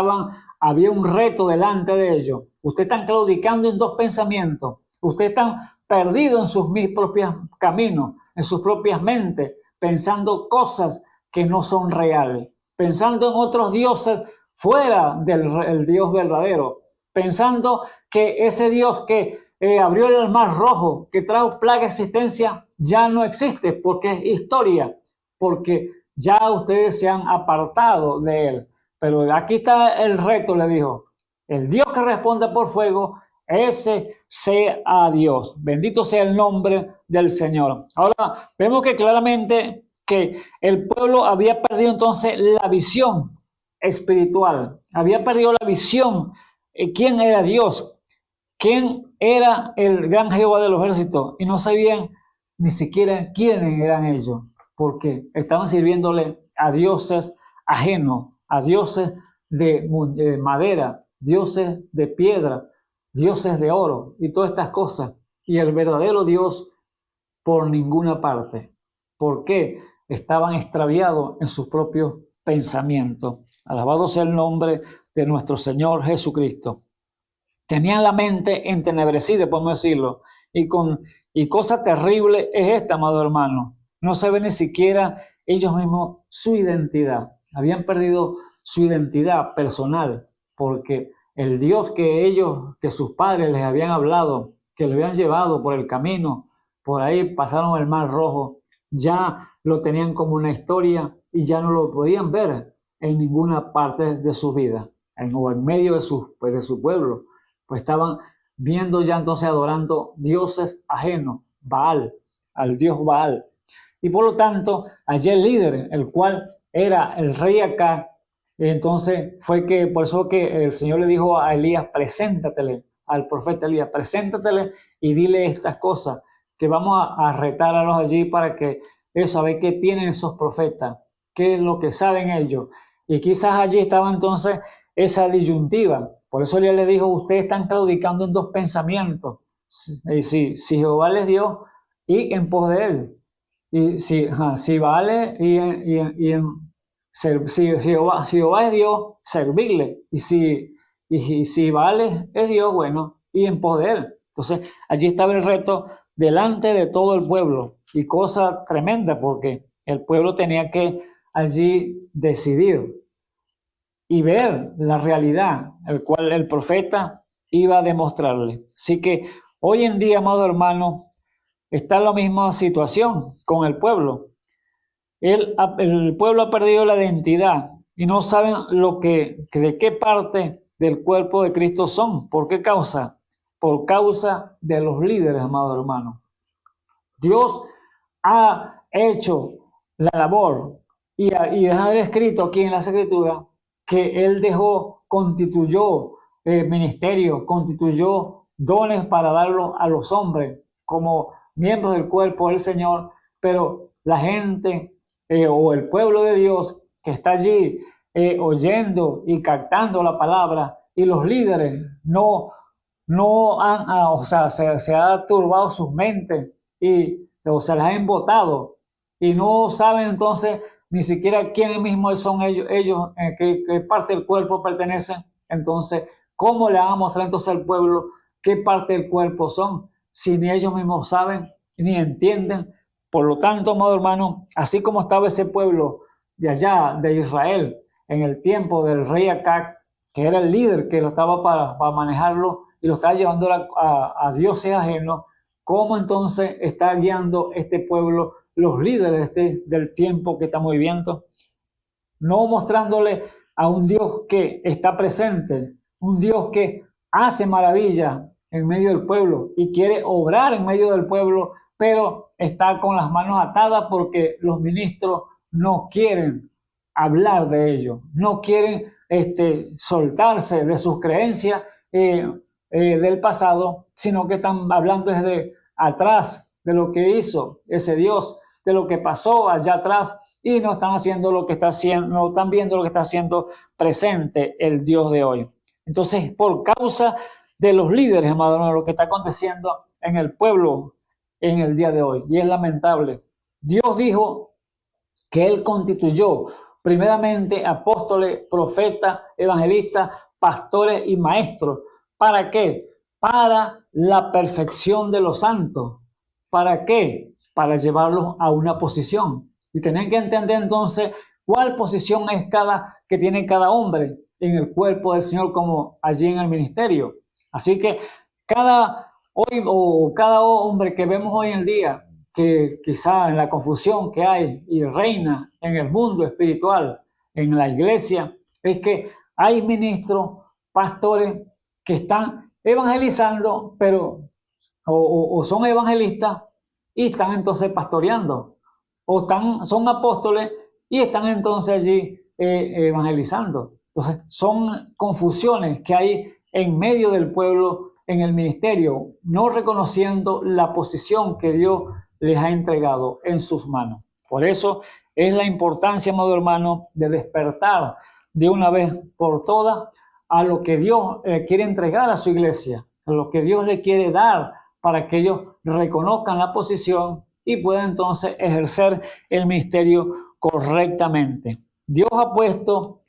había un reto delante de ellos. Ustedes están claudicando en dos pensamientos. Ustedes están perdidos en sus propios caminos, en sus propias mentes, pensando cosas que no son reales, pensando en otros dioses fuera del Dios verdadero, pensando que ese Dios que abrió el mar rojo, que trajo plaga a existencia, ya no existe porque es historia, porque ya ustedes se han apartado de él. Pero aquí está el reto, le dijo, el Dios que responde por fuego, ese sea Dios. Bendito sea el nombre del Señor. Ahora vemos que claramente que el pueblo había perdido entonces la visión espiritual, había perdido la visión, quién era Dios, quién era el gran Jehová de los ejércitos, y no sabían ni siquiera quiénes eran ellos, porque estaban sirviéndole a dioses ajenos, a dioses de madera, dioses de piedra, dioses de oro y todas estas cosas, y el verdadero Dios por ninguna parte. ¿Por qué? Estaban extraviados en sus propios pensamientos. Alabado sea el nombre de nuestro Señor Jesucristo. Tenían la mente entenebrecida, podemos decirlo, y cosa terrible es esta, amado hermano. No se ve ni siquiera ellos mismos su identidad. Habían perdido su identidad personal, porque el Dios que sus padres les habían hablado, que le habían llevado por el camino, por ahí pasaron el Mar Rojo, ya lo tenían como una historia y ya no lo podían ver en ninguna parte de su vida, o en medio de su pueblo. Pues estaban viendo ya entonces adorando dioses ajenos, Baal, al dios Baal. Y por lo tanto, allí el líder, el cual era el rey Acab, entonces fue que, por eso que el Señor le dijo a Elías, preséntatele, al profeta Elías, preséntatele y dile estas cosas, que vamos a retarlos allí para que eso, a ver qué tienen esos profetas, qué es lo que saben ellos. Y quizás allí estaba entonces esa disyuntiva. Por eso Elías le dijo, ustedes están claudicando en dos pensamientos. Si Jehová les dio, y en pos de él. Y si vale, si Jehová es Dios, servirle. Y si vale es Dios, bueno, y en pos de él. Entonces, allí estaba el reto delante de todo el pueblo. Y cosa tremenda, porque el pueblo tenía que allí decidir y ver la realidad, el cual el profeta iba a demostrarle. Así que hoy en día, amado hermano, está la misma situación con el pueblo. El pueblo ha perdido la identidad y no saben de qué parte del cuerpo de Cristo son. ¿Por qué causa? Por causa de los líderes, amado hermano. Dios ha hecho la labor y deja escrito aquí en las Escrituras que Él constituyó ministerio, constituyó dones para darlos a los hombres como miembros del cuerpo del Señor, pero la gente o el pueblo de Dios que está allí oyendo y captando la palabra, y los líderes no han, se ha turbado sus mentes se las han embotado y no saben entonces ni siquiera quiénes mismos son ellos qué parte del cuerpo pertenecen. Entonces, ¿cómo le van a mostrar entonces al pueblo qué parte del cuerpo son? Si ni ellos mismos saben, ni entienden. Por lo tanto, amado hermano, así como estaba ese pueblo de allá, de Israel, en el tiempo del rey Acab, que era el líder que lo estaba para manejarlo y lo estaba llevando a dioses ajenos, ¿cómo entonces está guiando este pueblo, los líderes del tiempo que estamos viviendo? No mostrándole a un Dios que está presente, un Dios que hace maravilla en medio del pueblo y quiere obrar en medio del pueblo, pero está con las manos atadas porque los ministros no quieren hablar de ello, no quieren soltarse de sus creencias del pasado, sino que están hablando desde atrás de lo que hizo ese Dios, de lo que pasó allá atrás, y no están haciendo lo que está haciendo, no están viendo lo que está haciendo presente el Dios de hoy. Entonces, por causa de los líderes, amado hermano, lo que está aconteciendo en el pueblo en el día de hoy, y es lamentable. Dios dijo que Él constituyó primeramente apóstoles, profetas, evangelistas, pastores y maestros. ¿Para qué? Para la perfección de los santos. ¿Para qué? Para llevarlos a una posición. Y tienen que entender entonces cuál posición es que tiene cada hombre en el cuerpo del Señor, como allí en el ministerio. Así que cada hombre que vemos hoy en día, que quizá en la confusión que hay y reina en el mundo espiritual, en la iglesia, es que hay ministros, pastores que están evangelizando, pero o son evangelistas y están entonces pastoreando, o son apóstoles y están entonces allí evangelizando. Entonces son confusiones que hay en medio del pueblo en el ministerio, no reconociendo la posición que Dios les ha entregado en sus manos. Por eso es la importancia, amado hermano, de despertar de una vez por todas a lo que Dios quiere entregar a su iglesia, a lo que Dios le quiere dar para que ellos reconozcan la posición y puedan entonces ejercer el ministerio correctamente. Dios ha puesto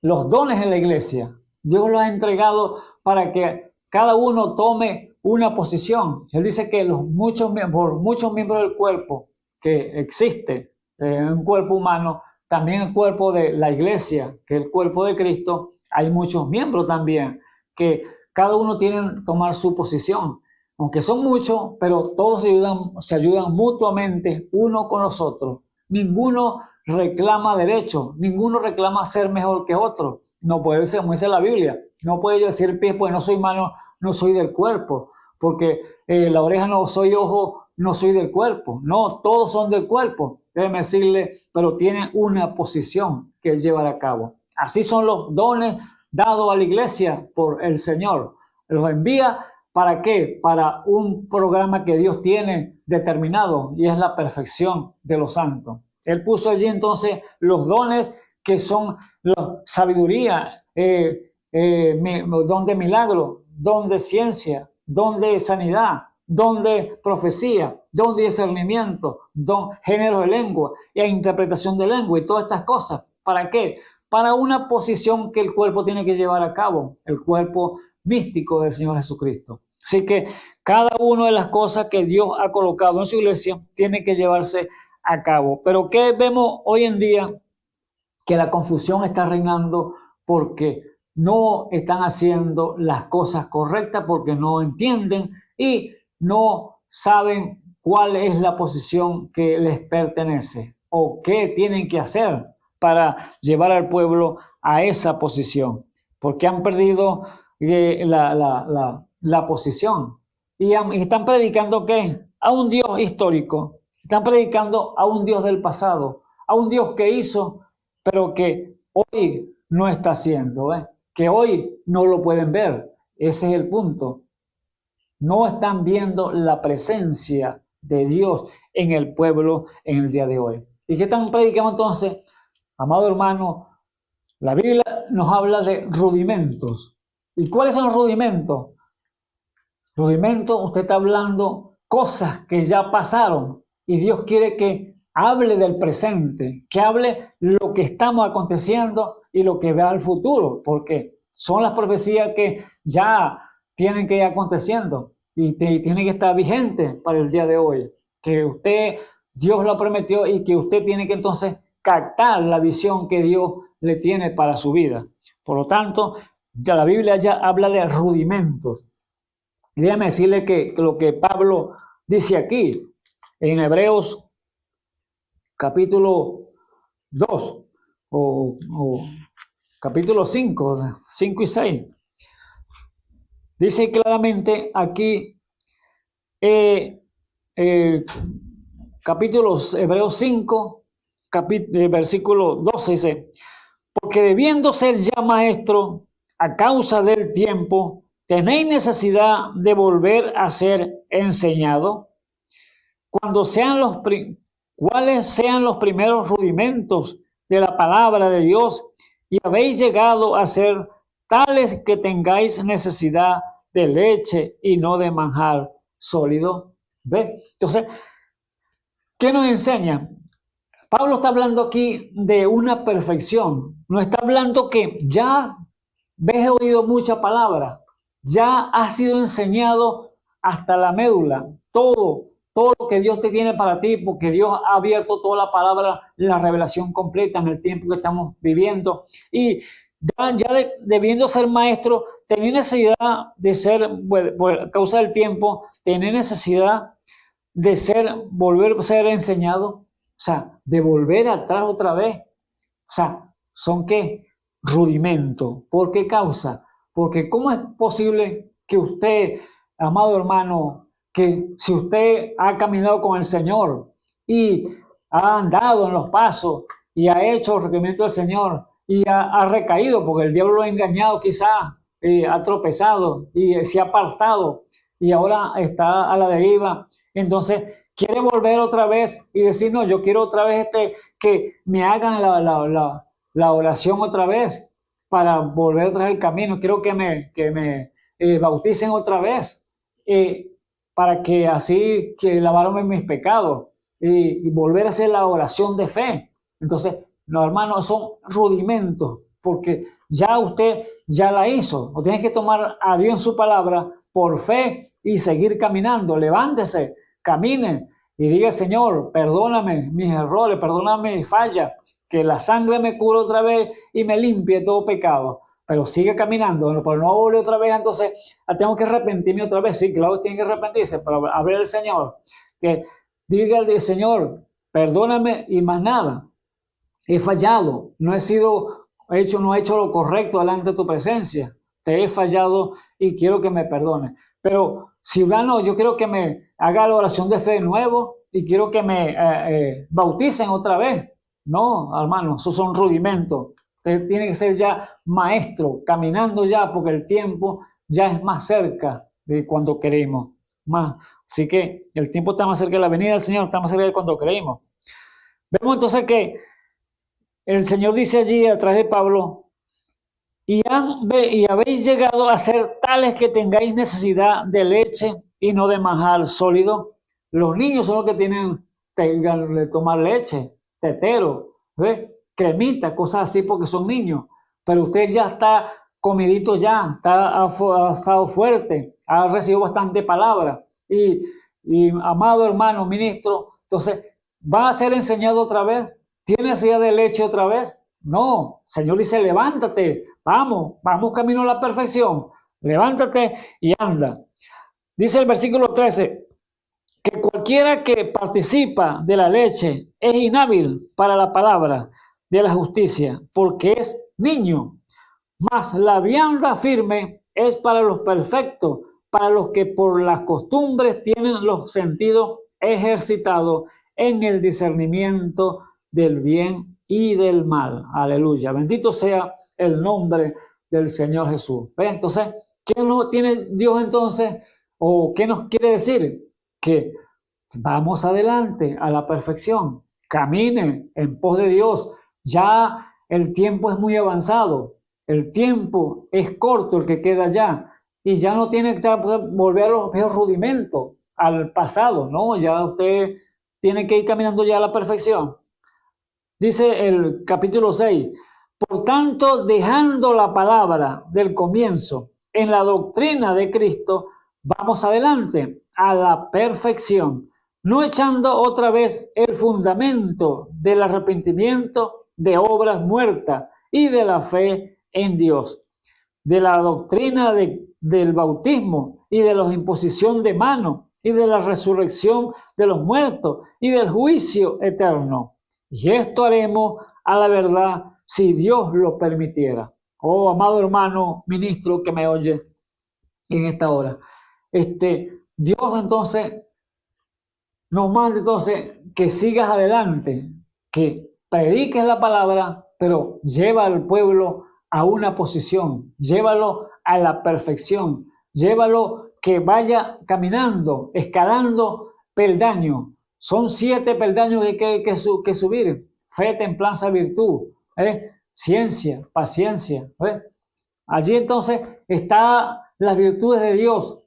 los dones en la iglesia. Dios los ha entregado para que cada uno tome una posición. Él dice que por muchos miembros del cuerpo que existe, un cuerpo humano, también el cuerpo de la iglesia, que es el cuerpo de Cristo, hay muchos miembros también, que cada uno tiene que tomar su posición. Aunque son muchos, pero todos se ayudan mutuamente uno con los otros. Ninguno reclama derecho, ninguno reclama ser mejor que otro. No puede ser, como dice la Biblia, no puede yo decir pie, pues no soy mano, no soy del cuerpo, porque la oreja no soy ojo, no soy del cuerpo. No, todos son del cuerpo, déjeme decirle, pero tienen una posición que llevar a cabo. Así son los dones dados a la iglesia por el Señor. Los envía, ¿para qué? Para un programa que Dios tiene determinado, y es la perfección de los santos. Él puso allí entonces los dones que son la sabiduría, don de milagro, don de ciencia, don de sanidad, don de profecía, don de discernimiento, don género de lengua e interpretación de lengua y todas estas cosas. ¿Para qué? Para una posición que el cuerpo tiene que llevar a cabo, el cuerpo místico del Señor Jesucristo. Así que cada una de las cosas que Dios ha colocado en su iglesia tiene que llevarse a cabo. Pero ¿qué vemos hoy en día? Que la confusión está reinando porque no están haciendo las cosas correctas, porque no entienden y no saben cuál es la posición que les pertenece o qué tienen que hacer para llevar al pueblo a esa posición, porque han perdido la posición y están predicando ¿qué? A un Dios histórico, están predicando a un Dios del pasado, a un Dios que hizo, pero que hoy no está haciendo, que hoy no lo pueden ver. Ese es el punto. No están viendo la presencia de Dios en el pueblo en el día de hoy. ¿Y qué están predicando entonces? Amado hermano, la Biblia nos habla de rudimentos. ¿Y cuáles son los rudimentos? Rudimentos, usted está hablando cosas que ya pasaron y Dios quiere que hable del presente, que hable lo que estamos aconteciendo y lo que vea al futuro, porque son las profecías que ya tienen que ir aconteciendo y tienen que estar vigentes para el día de hoy, que Dios lo prometió y que usted tiene que entonces captar la visión que Dios le tiene para su vida. Por lo tanto, ya la Biblia ya habla de rudimentos. Y déjame decirle que lo que Pablo dice aquí en Hebreos capítulo 2 o capítulo 5 y 6. Dice claramente aquí, capítulos Hebreos 5, versículo 12 dice, porque debiendo ser ya maestro a causa del tiempo, ¿tenéis necesidad de volver a ser enseñado? Cuáles sean los primeros rudimentos de la palabra de Dios y habéis llegado a ser tales que tengáis necesidad de leche y no de manjar sólido. ¿Ve? Entonces, ¿qué nos enseña? Pablo está hablando aquí de una perfección. No está hablando que ya ves oído mucha palabra, ya has sido enseñado hasta la médula, todo lo que Dios te tiene para ti, porque Dios ha abierto toda la palabra, la revelación completa en el tiempo que estamos viviendo. Y debiendo ser maestro, tenía necesidad de ser, por causa del tiempo, tenía necesidad de volver a ser enseñado, o sea, de volver atrás otra vez. O sea, ¿son qué? Rudimento. ¿Por qué causa? Porque ¿cómo es posible que usted, amado hermano, que si usted ha caminado con el Señor y ha andado en los pasos y ha hecho el requerimiento del Señor y ha recaído, porque el diablo lo ha engañado quizá, ha tropezado y se ha apartado y ahora está a la deriva, entonces quiere volver otra vez y decir, no, yo quiero otra vez que me hagan la oración otra vez para volver otra vez el camino, quiero que me bauticen otra vez para que así que lavarme mis pecados y volver a hacer la oración de fe. Entonces, no, hermanos, son rudimentos, porque ya usted ya la hizo. O tienes que tomar a Dios en su palabra por fe y seguir caminando. Levántese, camine y diga, Señor, perdóname mis errores, perdóname mis fallas, que la sangre me cure otra vez y me limpie todo pecado. Pero sigue caminando, pero no volver otra vez, entonces tengo que arrepentirme otra vez. Sí, claro, tiene que arrepentirse, pero hablar al Señor, que diga al Señor, perdóname y más nada. He fallado, no he hecho lo correcto delante de tu presencia. Te he fallado y quiero que me perdones. Pero si no, yo quiero que me haga la oración de fe de nuevo y quiero que me bauticen otra vez. No, hermano, esos son rudimentos. Usted tiene que ser ya maestro, caminando ya, porque el tiempo ya es más cerca de cuando creímos. Así que el tiempo está más cerca de la venida del Señor, está más cerca de cuando creímos. Vemos entonces que el Señor dice allí a través de Pablo, y habéis llegado a ser tales que tengáis necesidad de leche y no de manjar sólido. Los niños son los que tienen que tomar leche, tetero, ¿ves? Cremita, cosas así, porque son niños. Pero usted ya está comidito ya, ha estado fuerte, ha recibido bastante palabra. Y amado hermano, ministro, entonces, ¿va a ser enseñado otra vez? ¿Tiene necesidad de leche otra vez? No, el Señor dice, levántate, vamos camino a la perfección, levántate y anda. Dice el versículo 13, que cualquiera que participa de la leche es inhábil para la palabra de la justicia, porque es niño. Mas la vianda firme es para los perfectos, para los que por las costumbres tienen los sentidos ejercitados en el discernimiento del bien y del mal. Aleluya. Bendito sea el nombre del Señor Jesús. Entonces, ¿qué nos tiene Dios entonces? ¿O qué nos quiere decir? Que vamos adelante a la perfección. Camine en pos de Dios. Ya el tiempo es muy avanzado. El tiempo es corto el que queda ya. Y ya no tiene que volver a los viejos rudimentos, al pasado, ¿no? Ya usted tiene que ir caminando ya a la perfección. Dice el capítulo 6, por tanto, dejando la palabra del comienzo en la doctrina de Cristo, vamos adelante a la perfección, no echando otra vez el fundamento del arrepentimiento de obras muertas y de la fe en Dios, de la doctrina del bautismo y de la imposición de manos y de la resurrección de los muertos y del juicio eterno. Y esto haremos a la verdad si Dios lo permitiera. Oh, amado hermano, ministro que me oye en esta hora. Dios entonces nos manda entonces que sigas adelante, que prediques la palabra, pero lleva al pueblo a una posición, llévalo a la perfección, llévalo que vaya caminando, escalando peldaños. Son 7 peldaños que hay que subir. Fe, templanza, virtud, ciencia, paciencia. Allí entonces están las virtudes de Dios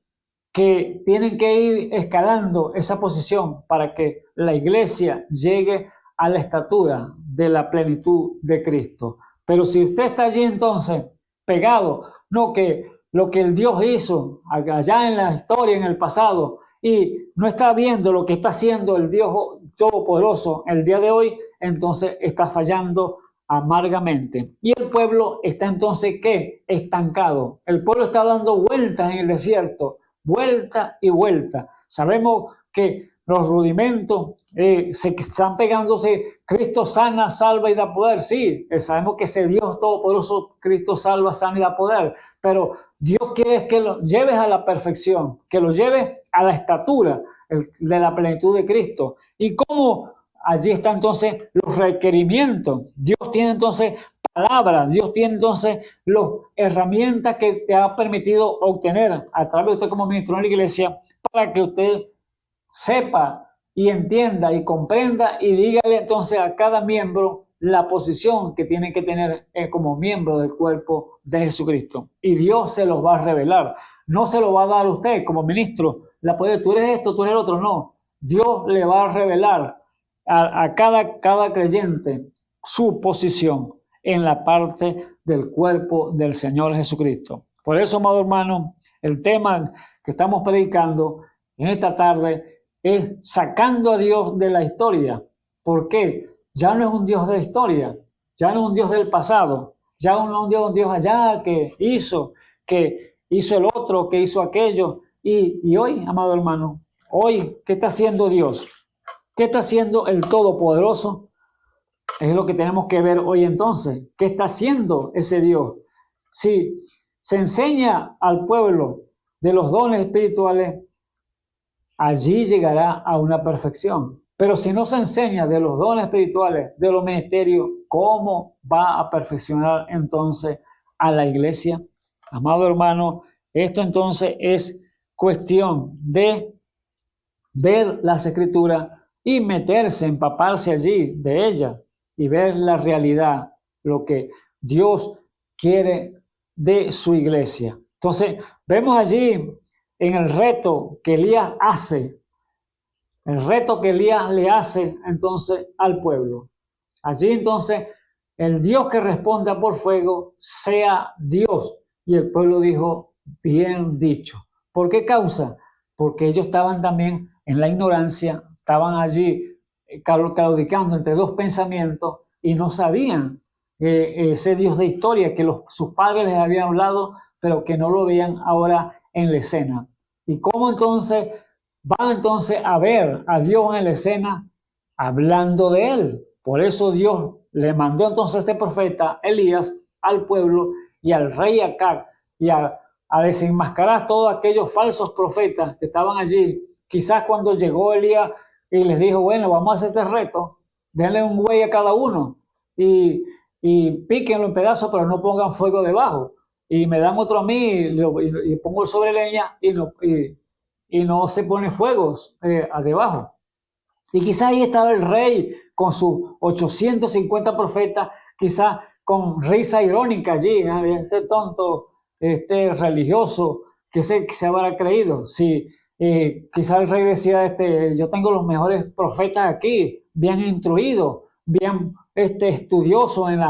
que tienen que ir escalando esa posición para que la iglesia llegue a la estatura de la plenitud de Cristo. Pero si usted está allí entonces pegado, no que lo que el Dios hizo allá en la historia, en el pasado, y no está viendo lo que está haciendo el Dios Todopoderoso el día de hoy, entonces está fallando amargamente. Y el pueblo está entonces, ¿qué? Estancado. El pueblo está dando vueltas en el desierto, vuelta y vuelta. Sabemos que los rudimentos se están pegándose. Cristo sana, salva y da poder. Sí, sabemos que ese Dios Todopoderoso, Cristo salva, sana y da poder. Pero Dios quiere que lo lleves a la perfección, que lo lleves a la estatura de la plenitud de Cristo. ¿Y cómo? Allí están entonces los requerimientos. Dios tiene entonces palabras, Dios tiene entonces las herramientas que te ha permitido obtener a través de usted como ministro de la iglesia para que usted sepa y entienda y comprenda y dígale entonces a cada miembro la posición que tiene que tener como miembro del cuerpo de Jesucristo. Y Dios se los va a revelar. No se lo va a dar a usted como ministro. Tú eres esto, tú eres el otro. No. Dios le va a revelar a cada creyente su posición en la parte del cuerpo del Señor Jesucristo. Por eso, amado hermano, el tema que estamos predicando en esta tarde es sacando a Dios de la historia. ¿Por qué? Ya no es un Dios de la historia, ya no es un Dios del pasado, ya no es un Dios allá que hizo el otro, que hizo aquello. Y hoy, amado hermano, hoy, ¿qué está haciendo Dios? ¿Qué está haciendo el Todopoderoso? Es lo que tenemos que ver hoy entonces. ¿Qué está haciendo ese Dios? Si se enseña al pueblo de los dones espirituales, allí llegará a una perfección. Pero si no se enseña de los dones espirituales, de los ministerios, ¿cómo va a perfeccionar entonces a la iglesia? Amado hermano, esto entonces es cuestión de ver las escrituras y meterse, empaparse allí de ellas y ver la realidad, lo que Dios quiere de su iglesia. Entonces, vemos allí en el reto que Elías hace, el reto que Elías le hace entonces al pueblo. Allí entonces el Dios que responda por fuego sea Dios. Y el pueblo dijo, bien dicho. ¿Por qué causa? Porque ellos estaban también en la ignorancia, estaban allí claudicando entre dos pensamientos y no sabían ese Dios de historia que sus padres les habían hablado, pero que no lo veían ahora en la escena. ¿Y cómo entonces van entonces a ver a Dios en la escena? Hablando de él. Por eso Dios le mandó entonces a este profeta Elías al pueblo y al rey Acab y a desenmascarar todos aquellos falsos profetas que estaban allí. Quizás cuando llegó Elías y les dijo, bueno, vamos a hacer este reto, denle un buey a cada uno y píquenlo en pedazos, pero no pongan fuego debajo. Y me dan otro a mí y pongo sobre leña y no se pone fuegos debajo. Y quizás ahí estaba el rey con sus 850 profetas, quizás con risa irónica allí, este tonto, este religioso, que se habrá creído. Si quizás el rey decía, yo tengo los mejores profetas aquí, bien instruidos, bien estudiosos en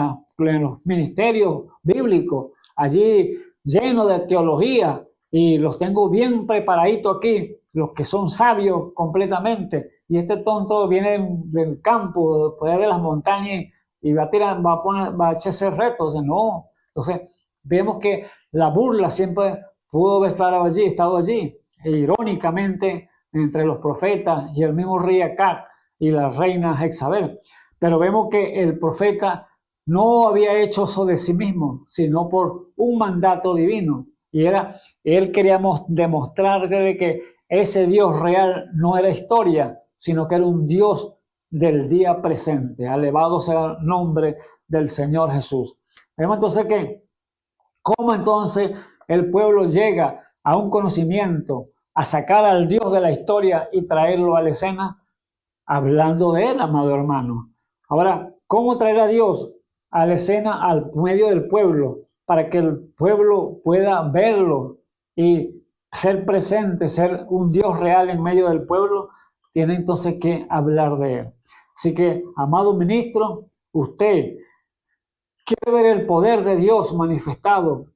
los ministerios bíblicos, allí llenos de teología, y los tengo bien preparaditos aquí, los que son sabios completamente. Y este tonto viene del campo, después de las montañas, y va a echarse retos. No. Entonces, vemos que la burla siempre pudo haber estado allí, e irónicamente, entre los profetas y el mismo rey Acab y la reina Jezabel. Pero vemos que el profeta no había hecho eso de sí mismo, sino por un mandato divino. Y él quería demostrar que ese Dios real no era historia, sino que era un Dios del día presente. Alabado sea el nombre del Señor Jesús. Vemos entonces cómo entonces el pueblo llega a un conocimiento, a sacar al Dios de la historia y traerlo a la escena, hablando de él, amado hermano. Ahora, ¿cómo traer a Dios a la escena al medio del pueblo? para que el pueblo pueda verlo y ser presente, ser un Dios real en medio del pueblo, tiene entonces que hablar de él. Así que, amado ministro, usted quiere ver el poder de Dios manifestado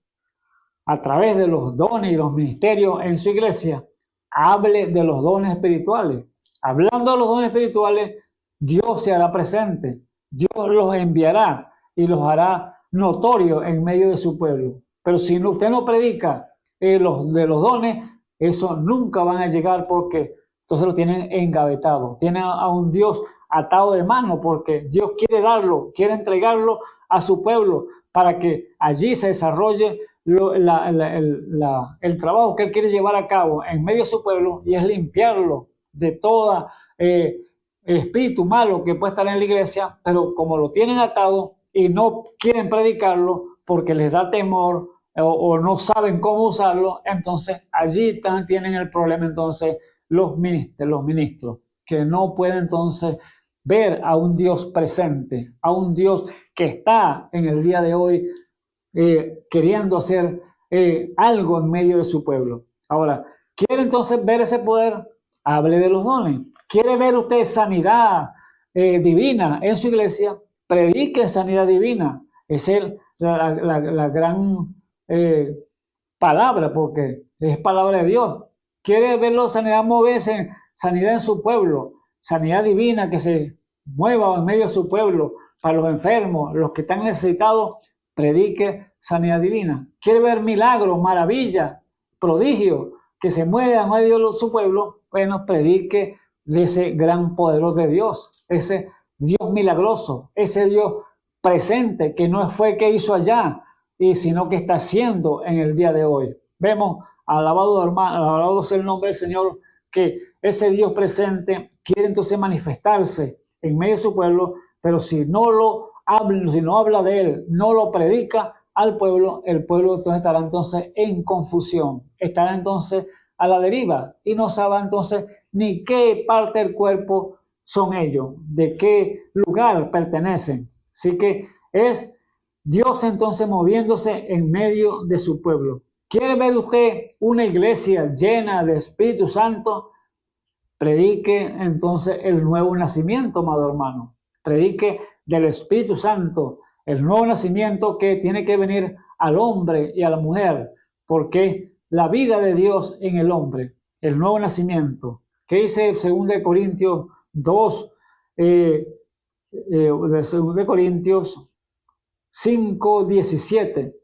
a través de los dones y los ministerios en su iglesia, hable de los dones espirituales. Hablando de los dones espirituales, Dios se hará presente, Dios los enviará y los hará notorios en medio de su pueblo. Pero si usted no predica de los dones, eso nunca van a llegar, porque entonces lo tienen engavetado, tienen a un Dios atado de mano, porque Dios quiere darlo, quiere entregarlo a su pueblo para que allí se desarrolle el trabajo que Él quiere llevar a cabo en medio de su pueblo, y es limpiarlo de todo espíritu malo que puede estar en la iglesia, pero como lo tienen atado y no quieren predicarlo porque les da temor o no saben cómo usarlo, entonces allí tienen el problema entonces los ministros, que no pueden entonces ver a un Dios presente, a un Dios que está en el día de hoy queriendo hacer algo en medio de su pueblo. Ahora, ¿quiere entonces ver ese poder? Hable de los dones. ¿Quiere ver usted sanidad divina en su iglesia? Predique sanidad divina. Es la gran palabra, porque es palabra de Dios. ¿Quiere verlo sanidad moverse, sanidad en su pueblo? Sanidad divina que se mueva en medio de su pueblo para los enfermos, los que están necesitados. Predique sanidad divina. ¿Quiere ver milagros, maravillas, prodigios que se muevan en medio de su pueblo? Bueno, predique de ese gran poderoso de Dios, ese Dios milagroso, ese Dios presente que no fue que hizo allá, sino que está haciendo en el día de hoy. Vemos, alabado sea el nombre del Señor, que ese Dios presente quiere entonces manifestarse en medio de su pueblo, pero si no habla de él, no lo predica al pueblo, el pueblo entonces estará entonces en confusión, estará entonces a la deriva y no sabrá entonces ni qué parte del cuerpo son ellos, de qué lugar pertenecen. Así que es Dios entonces moviéndose en medio de su pueblo. ¿Quiere ver usted una iglesia llena de Espíritu Santo? Predique entonces el nuevo nacimiento, amado hermano. Predique del Espíritu Santo, el nuevo nacimiento que tiene que venir al hombre y a la mujer, porque la vida de Dios en el hombre, el nuevo nacimiento. ¿Qué dice 2 Corintios 2, de 2 Corintios 5, 17?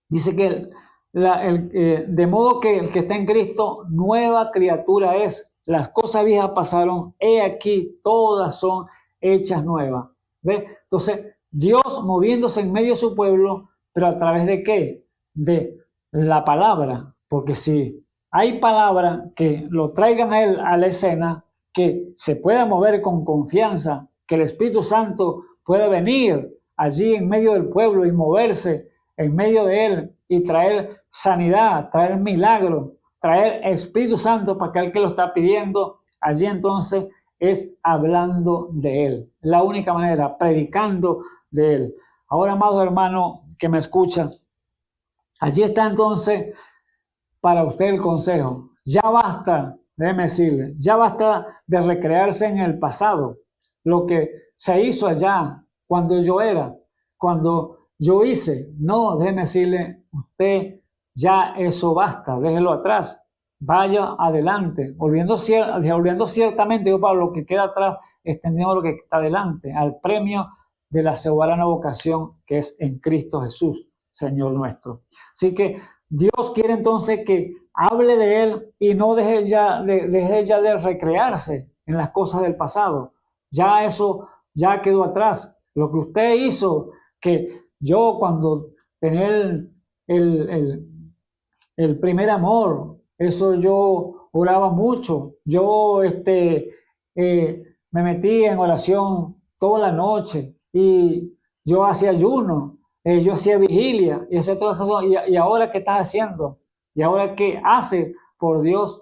Dice que de modo que el que está en Cristo, nueva criatura es. Las cosas viejas pasaron, he aquí, todas son hechas nuevas. ¿Ve? Entonces, Dios moviéndose en medio de su pueblo, pero ¿a través de qué? De la palabra. Porque si hay palabra que lo traigan a él a la escena, que se pueda mover con confianza, que el Espíritu Santo pueda venir allí en medio del pueblo y moverse en medio de él y traer sanidad, traer milagros, traer Espíritu Santo para aquel que lo está pidiendo, allí entonces es hablando de él. La única manera, predicando de él. Ahora, amados hermanos que me escuchan, allí está entonces para usted el consejo. Ya basta, déjeme decirle, ya basta de recrearse en el pasado. Lo que se hizo allá, cuando yo era, cuando yo hice. No, déjeme decirle, usted ya eso basta, déjelo atrás. Vaya adelante, volviendo ciertamente, digo, para lo que queda atrás, extendiendo lo que está adelante, al premio de la soberana vocación que es en Cristo Jesús, Señor nuestro. Así que Dios quiere entonces que hable de Él y no deje ya de recrearse en las cosas del pasado. Ya eso ya quedó atrás. Lo que usted hizo, que yo cuando tenía el primer amor, eso yo oraba mucho. Yo me metí en oración toda la noche y yo hacía ayuno, yo hacía vigilia y hacía todas esas cosas. ¿Y ahora qué estás haciendo? ¿Y ahora qué haces por Dios?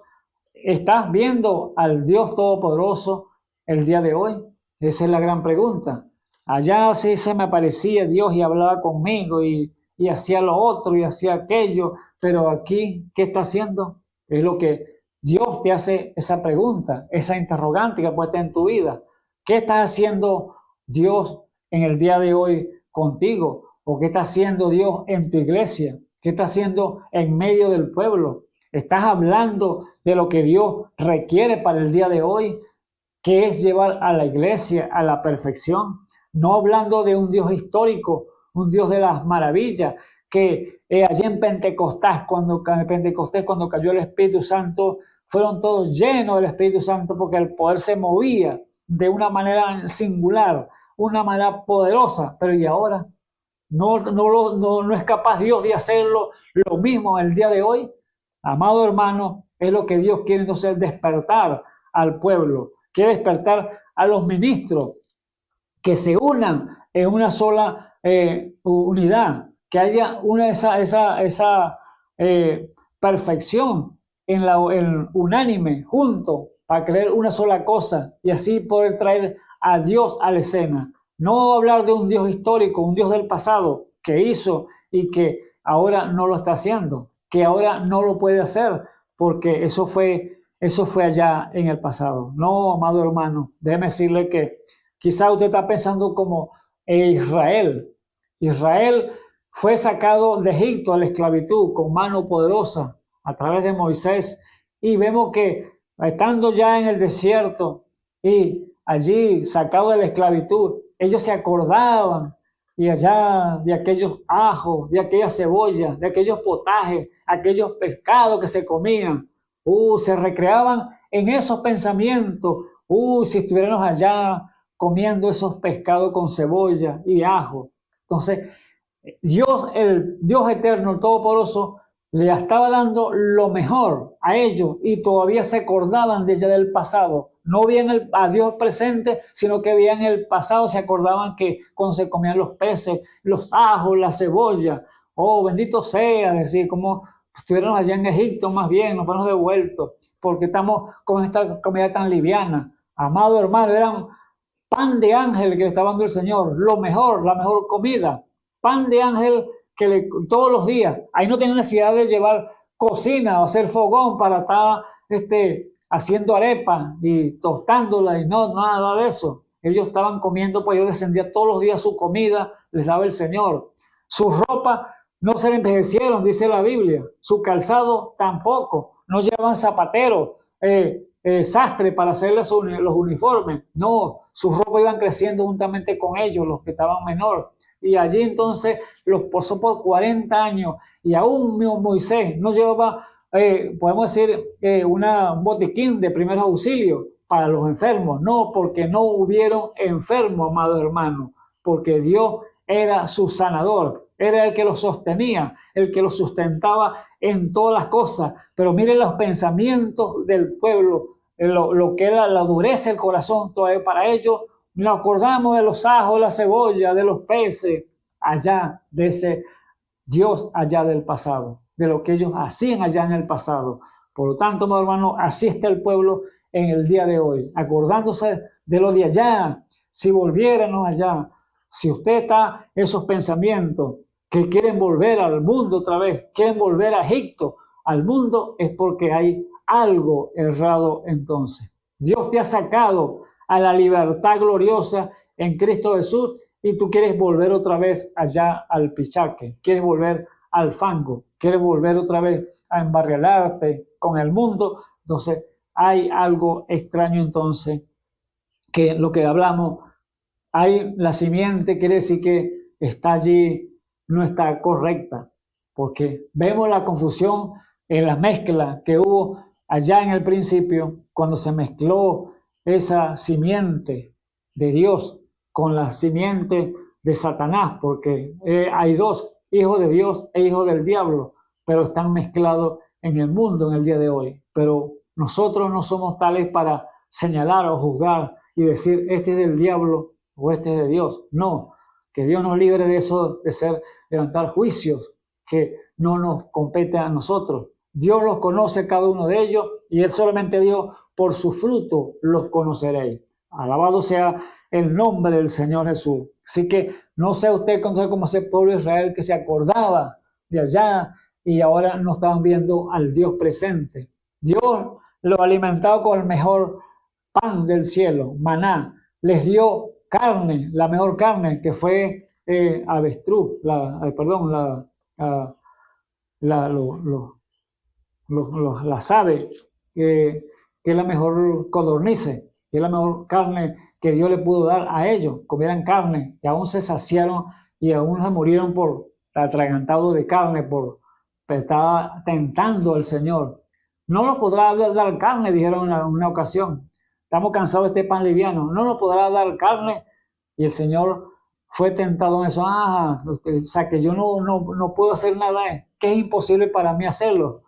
¿Estás viendo al Dios Todopoderoso el día de hoy? Esa es la gran pregunta. Allá sí se me aparecía Dios y hablaba conmigo y y hacía lo otro y hacía aquello, pero aquí, ¿qué está haciendo? Es lo que Dios te hace esa pregunta, esa interrogante que puede estar en tu vida. ¿Qué estás haciendo Dios en el día de hoy contigo? ¿O qué está haciendo Dios en tu iglesia? ¿Qué está haciendo en medio del pueblo? ¿Estás hablando de lo que Dios requiere para el día de hoy? ¿Qué es llevar a la iglesia a la perfección? No hablando de un Dios histórico, un Dios de las maravillas, que allí en Pentecostés, cuando cayó el Espíritu Santo, fueron todos llenos del Espíritu Santo porque el poder se movía de una manera singular, una manera poderosa. Pero ¿y ahora? ¿No es capaz Dios de hacerlo lo mismo el día de hoy? Amado hermano, es lo que Dios quiere entonces despertar al pueblo, quiere despertar a los ministros que se unan en una sola unidad, que haya esa perfección en unánime, junto, para creer una sola cosa y así poder traer a Dios a la escena. No hablar de un Dios histórico, un Dios del pasado que hizo y que ahora no lo está haciendo, que ahora no lo puede hacer, porque eso fue allá en el pasado. No, amado hermano, déjeme decirle que quizá usted está pensando como Israel. Israel fue sacado de Egipto a la esclavitud con mano poderosa a través de Moisés, y vemos que estando ya en el desierto y allí sacado de la esclavitud, ellos se acordaban y allá de aquellos ajos, de aquellas cebollas, de aquellos potajes, aquellos pescados que se comían. Se recreaban en esos pensamientos. Si estuviéramos allá comiendo esos pescados con cebolla y ajo. Entonces, Dios, el Dios eterno, el Todopoderoso, le estaba dando lo mejor a ellos y todavía se acordaban de ella del pasado. No veían a Dios presente, sino que veían el pasado, se acordaban que cuando se comían los peces, los ajos, la cebolla, bendito sea, decir, como estuvieron allá en Egipto, más bien, nos fuimos devueltos, porque estamos con esta comida tan liviana. Amado hermano, eran pan de ángel que le estaba dando el Señor, lo mejor, la mejor comida, pan de ángel todos los días. Ahí no tenían necesidad de llevar cocina o hacer fogón para estar haciendo arepa y tostándola y no, nada de eso. Ellos estaban comiendo, pues ellos descendían todos los días su comida, les daba el Señor. Sus ropas no se le envejecieron, dice la Biblia. Su calzado tampoco. No llevaban zapateros, sastre para hacerles los uniformes. No, sus ropas iban creciendo juntamente con ellos, los que estaban menor. Y allí entonces los posó por 40 años. Y aún Moisés no llevaba, podemos decir, un botiquín de primeros auxilios para los enfermos. No, porque no hubieron enfermos, amados hermanos, porque Dios era su sanador, era el que los sostenía, el que los sustentaba en todas las cosas. Pero miren los pensamientos del pueblo, lo que era la dureza del corazón todavía para ellos. Nos acordamos de los ajos, la cebolla, de los peces, allá de ese Dios allá del pasado, de lo que ellos hacían allá en el pasado. Por lo tanto, mi hermano, así está el pueblo en el día de hoy, acordándose de lo de allá. Si volviéramos allá, si usted está en esos pensamientos que quieren volver al mundo otra vez, quieren volver a Egipto, al mundo, es porque hay algo errado entonces. Dios te ha sacado a la libertad gloriosa en Cristo Jesús y tú quieres volver otra vez allá al pichaque, quieres volver al fango, quieres volver otra vez a embarrialarte con el mundo. Entonces hay algo extraño entonces, que lo que hablamos, hay la simiente, quiere decir que está allí, no está correcta, porque vemos la confusión en la mezcla que hubo allá en el principio, cuando se mezcló esa simiente de Dios con la simiente de Satanás, porque hay dos, hijos de Dios e hijos del diablo, pero están mezclados en el mundo en el día de hoy. Pero nosotros no somos tales para señalar o juzgar y decir este es del diablo o este es de Dios. No, que Dios nos libre de eso, de levantar juicios que no nos compete a nosotros. Dios los conoce cada uno de ellos y Él solamente dijo, por su fruto los conoceréis. Alabado sea el nombre del Señor Jesús. Así que no sé usted como ese pueblo de Israel que se acordaba de allá y ahora no estaban viendo al Dios presente. Dios lo alimentaba con el mejor pan del cielo, maná. Les dio carne, la mejor carne, que fue avestruz, las aves, que es la mejor codornices, que es la mejor carne que Dios le pudo dar a ellos. Comieran carne y aún se saciaron y aún se murieron por atragantado de carne, estaba tentando al Señor. No nos podrá dar carne, dijeron en una ocasión. Estamos cansados de este pan liviano. No nos podrá dar carne. Y el Señor fue tentado en eso. O sea, que yo no puedo hacer nada, que es imposible para mí hacerlo.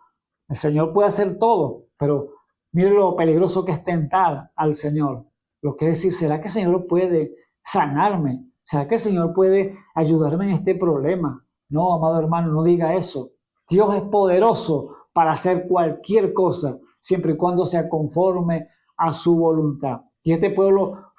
El Señor puede hacer todo, pero mire lo peligroso que es tentar al Señor. Lo que es decir, ¿será que el Señor puede sanarme? ¿Será que el Señor puede ayudarme en este problema? No, amado hermano, no diga eso. Dios es poderoso para hacer cualquier cosa, siempre y cuando sea conforme a su voluntad. Y este pueblo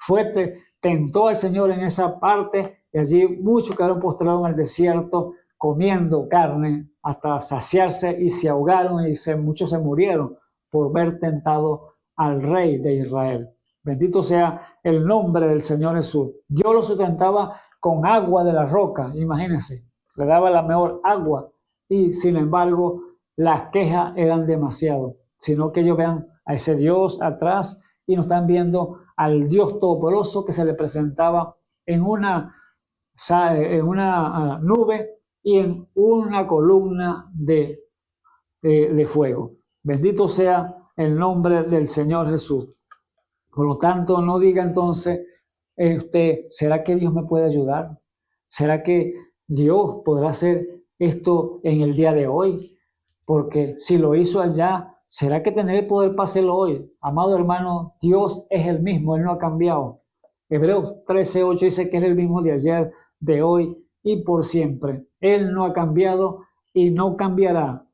tentó al Señor en esa parte, y allí muchos quedaron postrados en el desierto, comiendo carne hasta saciarse, y se ahogaron y muchos se murieron por ver tentado al Rey de Israel. Bendito sea el nombre del Señor Jesús. Dios lo sustentaba con agua de la roca, imagínense, le daba la mejor agua, y sin embargo las quejas eran demasiado, sino que ellos vean a ese Dios atrás y nos están viendo al Dios Todopoderoso que se le presentaba en una nube y en una columna de fuego. Bendito sea el nombre del Señor Jesús. Por lo tanto, no diga entonces, ¿será que Dios me puede ayudar? ¿Será que Dios podrá hacer esto en el día de hoy? Porque si lo hizo allá, ¿será que tendré el poder para hacerlo hoy? Amado hermano, Dios es el mismo, Él no ha cambiado. Hebreos 13:8 dice que es el mismo de ayer, de hoy y por siempre. Él no ha cambiado y no cambiará,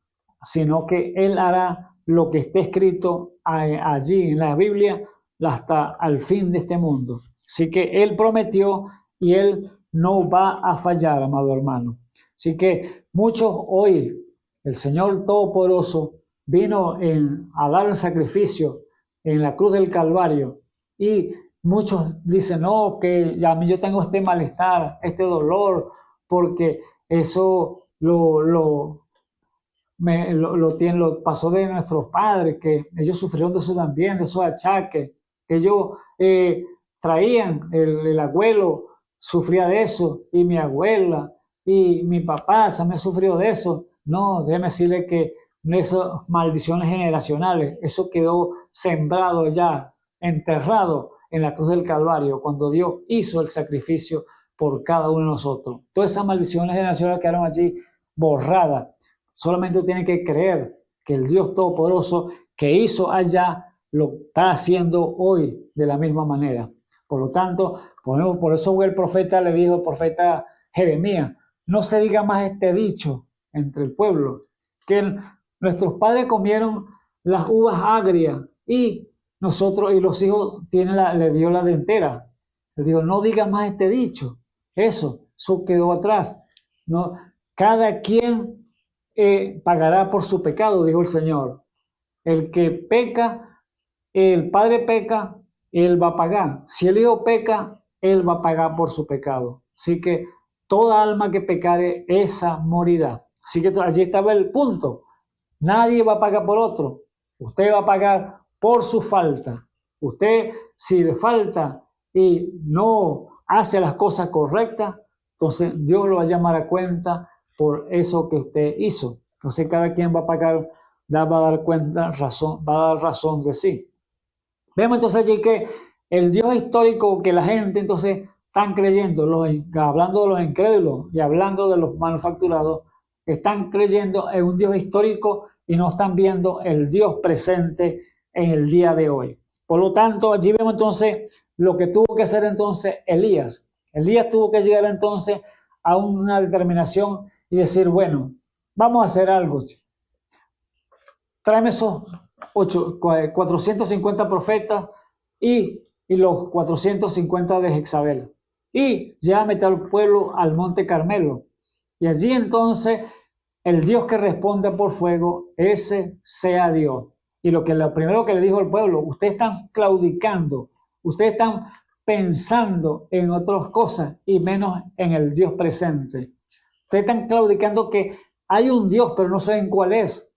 sino que Él hará lo que esté escrito allí en la Biblia hasta al fin de este mundo. Así que Él prometió y Él no va a fallar, amado hermano. Así que muchos hoy, el Señor Todopoderoso vino a dar el sacrificio en la cruz del Calvario, y muchos dicen, no, que a mí yo tengo este malestar, este dolor, porque eso lo pasó de nuestros padres, que ellos sufrieron de eso también, de esos achaques, que ellos traían, el abuelo sufría de eso, y mi abuela, y mi papá también sufrió de eso. No, déjeme decirle que esas maldiciones generacionales, eso quedó sembrado ya, enterrado en la cruz del Calvario, cuando Dios hizo el sacrificio por cada uno de nosotros. Todas esas maldiciones generacionales quedaron allí borradas. Solamente tiene que creer que el Dios Todopoderoso que hizo allá lo está haciendo hoy de la misma manera. Por lo tanto, por eso el profeta le dijo, el profeta Jeremías, no se diga más este dicho entre el pueblo, que nuestros padres comieron las uvas agrias y nosotros y los hijos le dio la dentera. Le digo, no diga más este dicho. Eso quedó atrás. No, cada quien pagará por su pecado, dijo el Señor. El que peca, el padre peca, él va a pagar. Si el hijo peca, él va a pagar por su pecado. Así que toda alma que pecare, esa morirá. Así que allí estaba el punto. Nadie va a pagar por otro. Usted va a pagar por su falta. Usted, si le falta y no hace las cosas correctas, entonces Dios lo va a llamar a cuenta por eso que usted hizo. Entonces cada quien va a pagar, va a dar cuenta, va a dar razón de sí. Vemos entonces allí que el Dios histórico que la gente entonces están creyendo, hablando de los incrédulos y hablando de los manufacturados, están creyendo en un Dios histórico y no están viendo el Dios presente en el día de hoy. Por lo tanto, allí vemos entonces lo que tuvo que hacer entonces Elías. Elías tuvo que llegar entonces a una determinación y decir, bueno, vamos a hacer algo. Tráeme esos 450 profetas y y los 450 de Jezabel. Y llévame al pueblo al monte Carmelo. Y allí entonces el Dios que responde por fuego, ese sea Dios. Y lo primero que le dijo al pueblo, ustedes están claudicando, ustedes están pensando en otras cosas y menos en el Dios presente. Ustedes están claudicando que hay un Dios, pero no saben cuál es.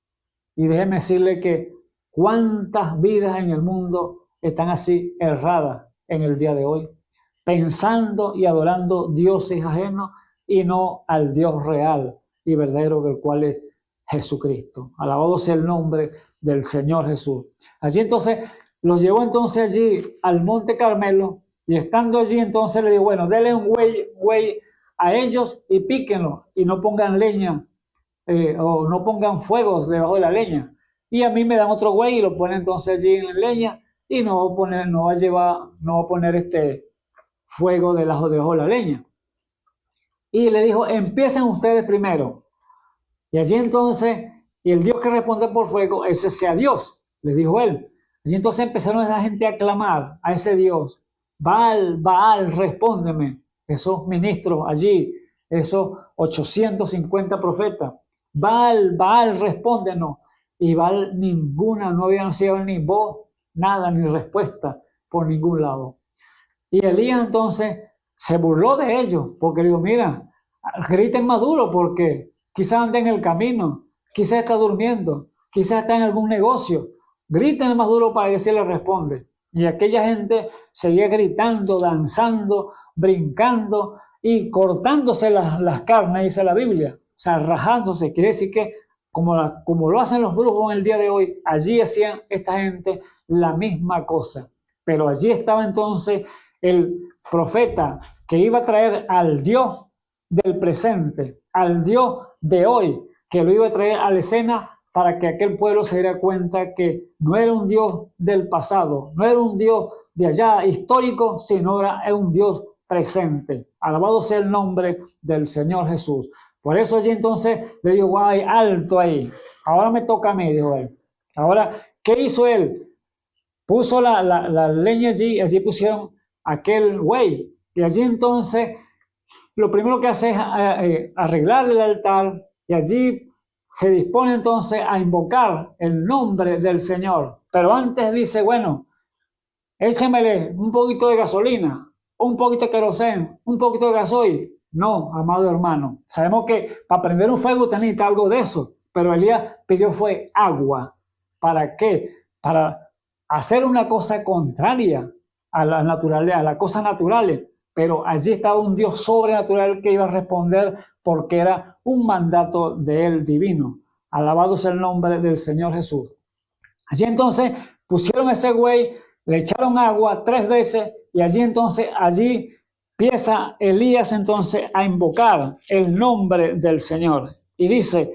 Y déjeme decirle que cuántas vidas en el mundo están así erradas en el día de hoy, pensando y adorando dioses ajenos y no al Dios real y verdadero, el cual es Jesucristo. Alabado sea el nombre del Señor Jesús. Allí entonces los llevó entonces allí al monte Carmelo, y estando allí entonces le dijo, bueno, denle un buey a ellos y píquenlo y no pongan leña o no pongan fuegos debajo de la leña. Y a mí me dan otro buey y lo ponen entonces allí en la leña y no va a poner fuego debajo de la leña. Y le dijo, empiecen ustedes primero. Y allí entonces, y el Dios que responde por fuego, ese sea Dios, le dijo él. Allí entonces empezaron esa gente a clamar a ese Dios. Baal, Baal, respóndeme. Esos ministros allí, esos 850 profetas. Baal, Baal, respóndenos. Y Baal no había anunciado ni voz, nada, ni respuesta por ningún lado. Y Elías entonces se burló de ellos, porque dijo, mira, griten más duro porque quizás anda en el camino, quizás está durmiendo, quizás está en algún negocio. Griten más duro para que se le responde. Y aquella gente seguía gritando, danzando, brincando y cortándose las carnes, dice la Biblia. O sea, rajándose. Quiere decir que como lo hacen los brujos en el día de hoy, allí hacían esta gente la misma cosa. Pero allí estaba entonces el profeta que iba a traer al Dios del presente, al Dios de hoy, que lo iba a traer a la escena para que aquel pueblo se diera cuenta que no era un Dios del pasado, no era un Dios de allá histórico, sino era un Dios presente. Alabado sea el nombre del Señor Jesús. Por eso allí entonces le dijo, guay, alto ahí. Ahora me toca a mí, dijo él. Ahora, ¿qué hizo él? Puso la leña allí pusieron aquel buey. Y allí entonces, lo primero que hace es arreglar el altar, y allí se dispone entonces a invocar el nombre del Señor. Pero antes dice, bueno, échamele un poquito de gasolina, un poquito de queroseno, un poquito de gasoil. No, amado hermano, sabemos que para prender un fuego usted necesita algo de eso, pero Elías pidió fue agua. ¿Para qué? Para hacer una cosa contraria a la naturaleza, a las cosas naturales. Pero allí estaba un Dios sobrenatural que iba a responder porque era un mandato de él divino. Alabado sea el nombre del Señor Jesús. Allí entonces pusieron ese buey, le echaron agua 3 veces y allí empieza Elías entonces a invocar el nombre del Señor. Y dice,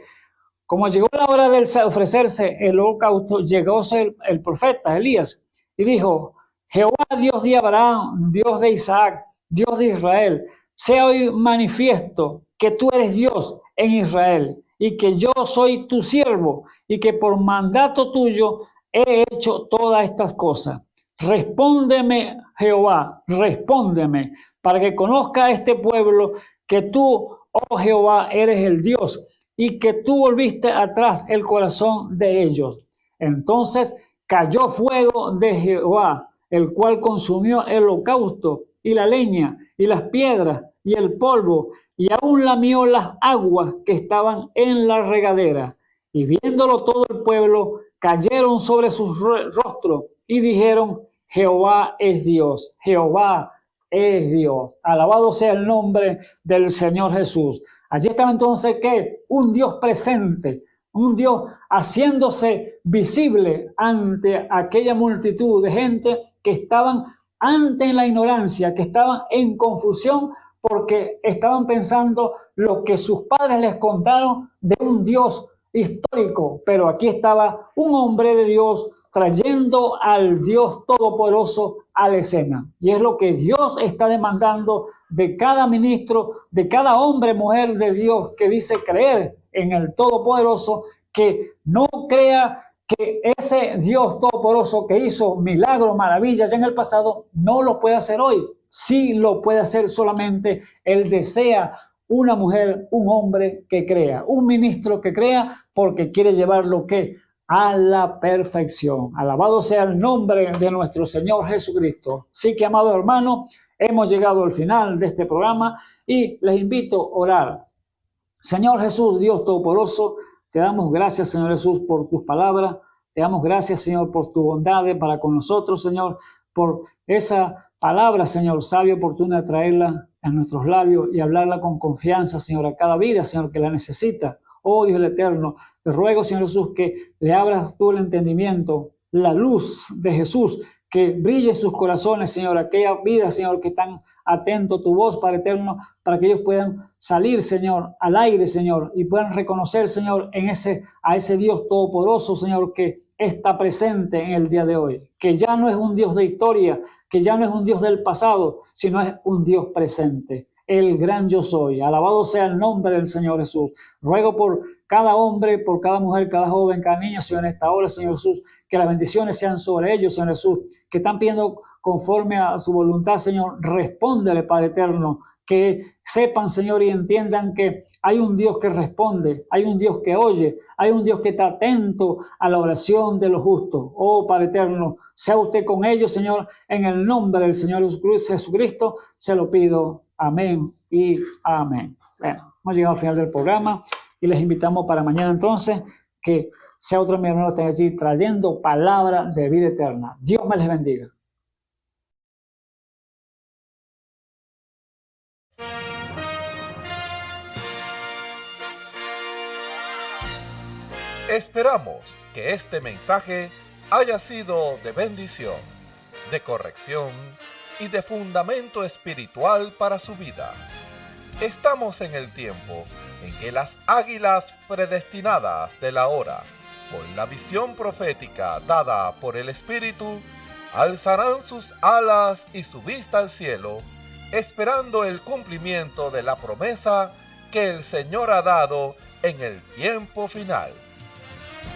como llegó la hora de ofrecerse el holocausto, llegó el profeta Elías y dijo, Jehová Dios de Abraham, Dios de Isaac, Dios de Israel, sea hoy manifiesto que tú eres Dios en Israel y que yo soy tu siervo y que por mandato tuyo he hecho todas estas cosas. Respóndeme, Jehová, respóndeme, para que conozca a este pueblo que tú, oh Jehová, eres el Dios y que tú volviste atrás el corazón de ellos. Entonces cayó fuego de Jehová, el cual consumió el holocausto y la leña y las piedras y el polvo, y aún lamió las aguas que estaban en la regadera. Y viéndolo todo el pueblo, cayeron sobre sus rostros y dijeron, Jehová es Dios, Jehová es Dios. Alabado sea el nombre del Señor Jesús. Allí estaba entonces, ¿qué? Un Dios presente, un Dios haciéndose visible ante aquella multitud de gente que estaban antes en la ignorancia, que estaban en confusión porque estaban pensando lo que sus padres les contaron de un Dios histórico. Pero aquí estaba un hombre de Dios trayendo al Dios Todopoderoso a la escena. Y es lo que Dios está demandando de cada ministro, de cada hombre, mujer de Dios que dice creer en el Todopoderoso, que no crea que ese Dios todopoderoso que hizo milagros, maravillas ya en el pasado, no lo puede hacer hoy. Sí lo puede hacer, solamente Él desea una mujer, un hombre que crea, un ministro que crea, porque quiere llevarlo ¿qué? A la perfección. Alabado sea el nombre de nuestro Señor Jesucristo. Así que, amado hermano, hemos llegado al final de este programa y les invito a orar. Señor Jesús, Dios todopoderoso, te damos gracias, Señor Jesús, por tus palabras. Te damos gracias, Señor, por tu bondad para con nosotros, Señor, por esa palabra, Señor, sabia, oportuna de traerla en nuestros labios y hablarla con confianza, Señor, a cada vida, Señor, que la necesita. Oh Dios el Eterno, te ruego, Señor Jesús, que le abras tú el entendimiento, la luz de Jesús, que brille en sus corazones, Señor, aquella vida, Señor, que están atentos a tu voz, Padre Eterno, para que ellos puedan salir, Señor, al aire, Señor, y puedan reconocer, Señor, a ese Dios todopoderoso, Señor, que está presente en el día de hoy, que ya no es un Dios de historia, que ya no es un Dios del pasado, sino es un Dios presente. El gran yo soy. Alabado sea el nombre del Señor Jesús. Ruego por cada hombre, por cada mujer, cada joven, cada niño, Señor, en esta hora, Señor Jesús, que las bendiciones sean sobre ellos, Señor Jesús, que están pidiendo conforme a su voluntad, Señor. Respóndele, Padre Eterno, que sepan, Señor, y entiendan que hay un Dios que responde, hay un Dios que oye, hay un Dios que está atento a la oración de los justos. Oh, Padre Eterno, sea usted con ellos, Señor, en el nombre del Señor Jesucristo, se lo pido. Amén y amén. Bueno, hemos llegado al final del programa y les invitamos para mañana entonces que sea otro mi hermano que esté allí trayendo palabra de vida eterna. Dios me les bendiga. Esperamos que este mensaje haya sido de bendición, de corrección y de fundamento espiritual para su vida. Estamos en el tiempo en que las águilas predestinadas de la hora, con la visión profética dada por el Espíritu, alzarán sus alas y su vista al cielo, esperando el cumplimiento de la promesa que el Señor ha dado en el tiempo final.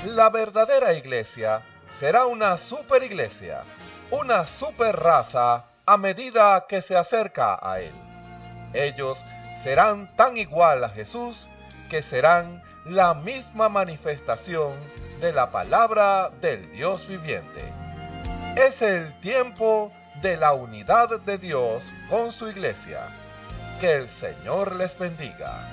La verdadera iglesia será una superiglesia, una superraza a medida que se acerca a Él. Ellos serán tan igual a Jesús que serán la misma manifestación de la palabra del Dios viviente. Es el tiempo de la unidad de Dios con su iglesia. Que el Señor les bendiga.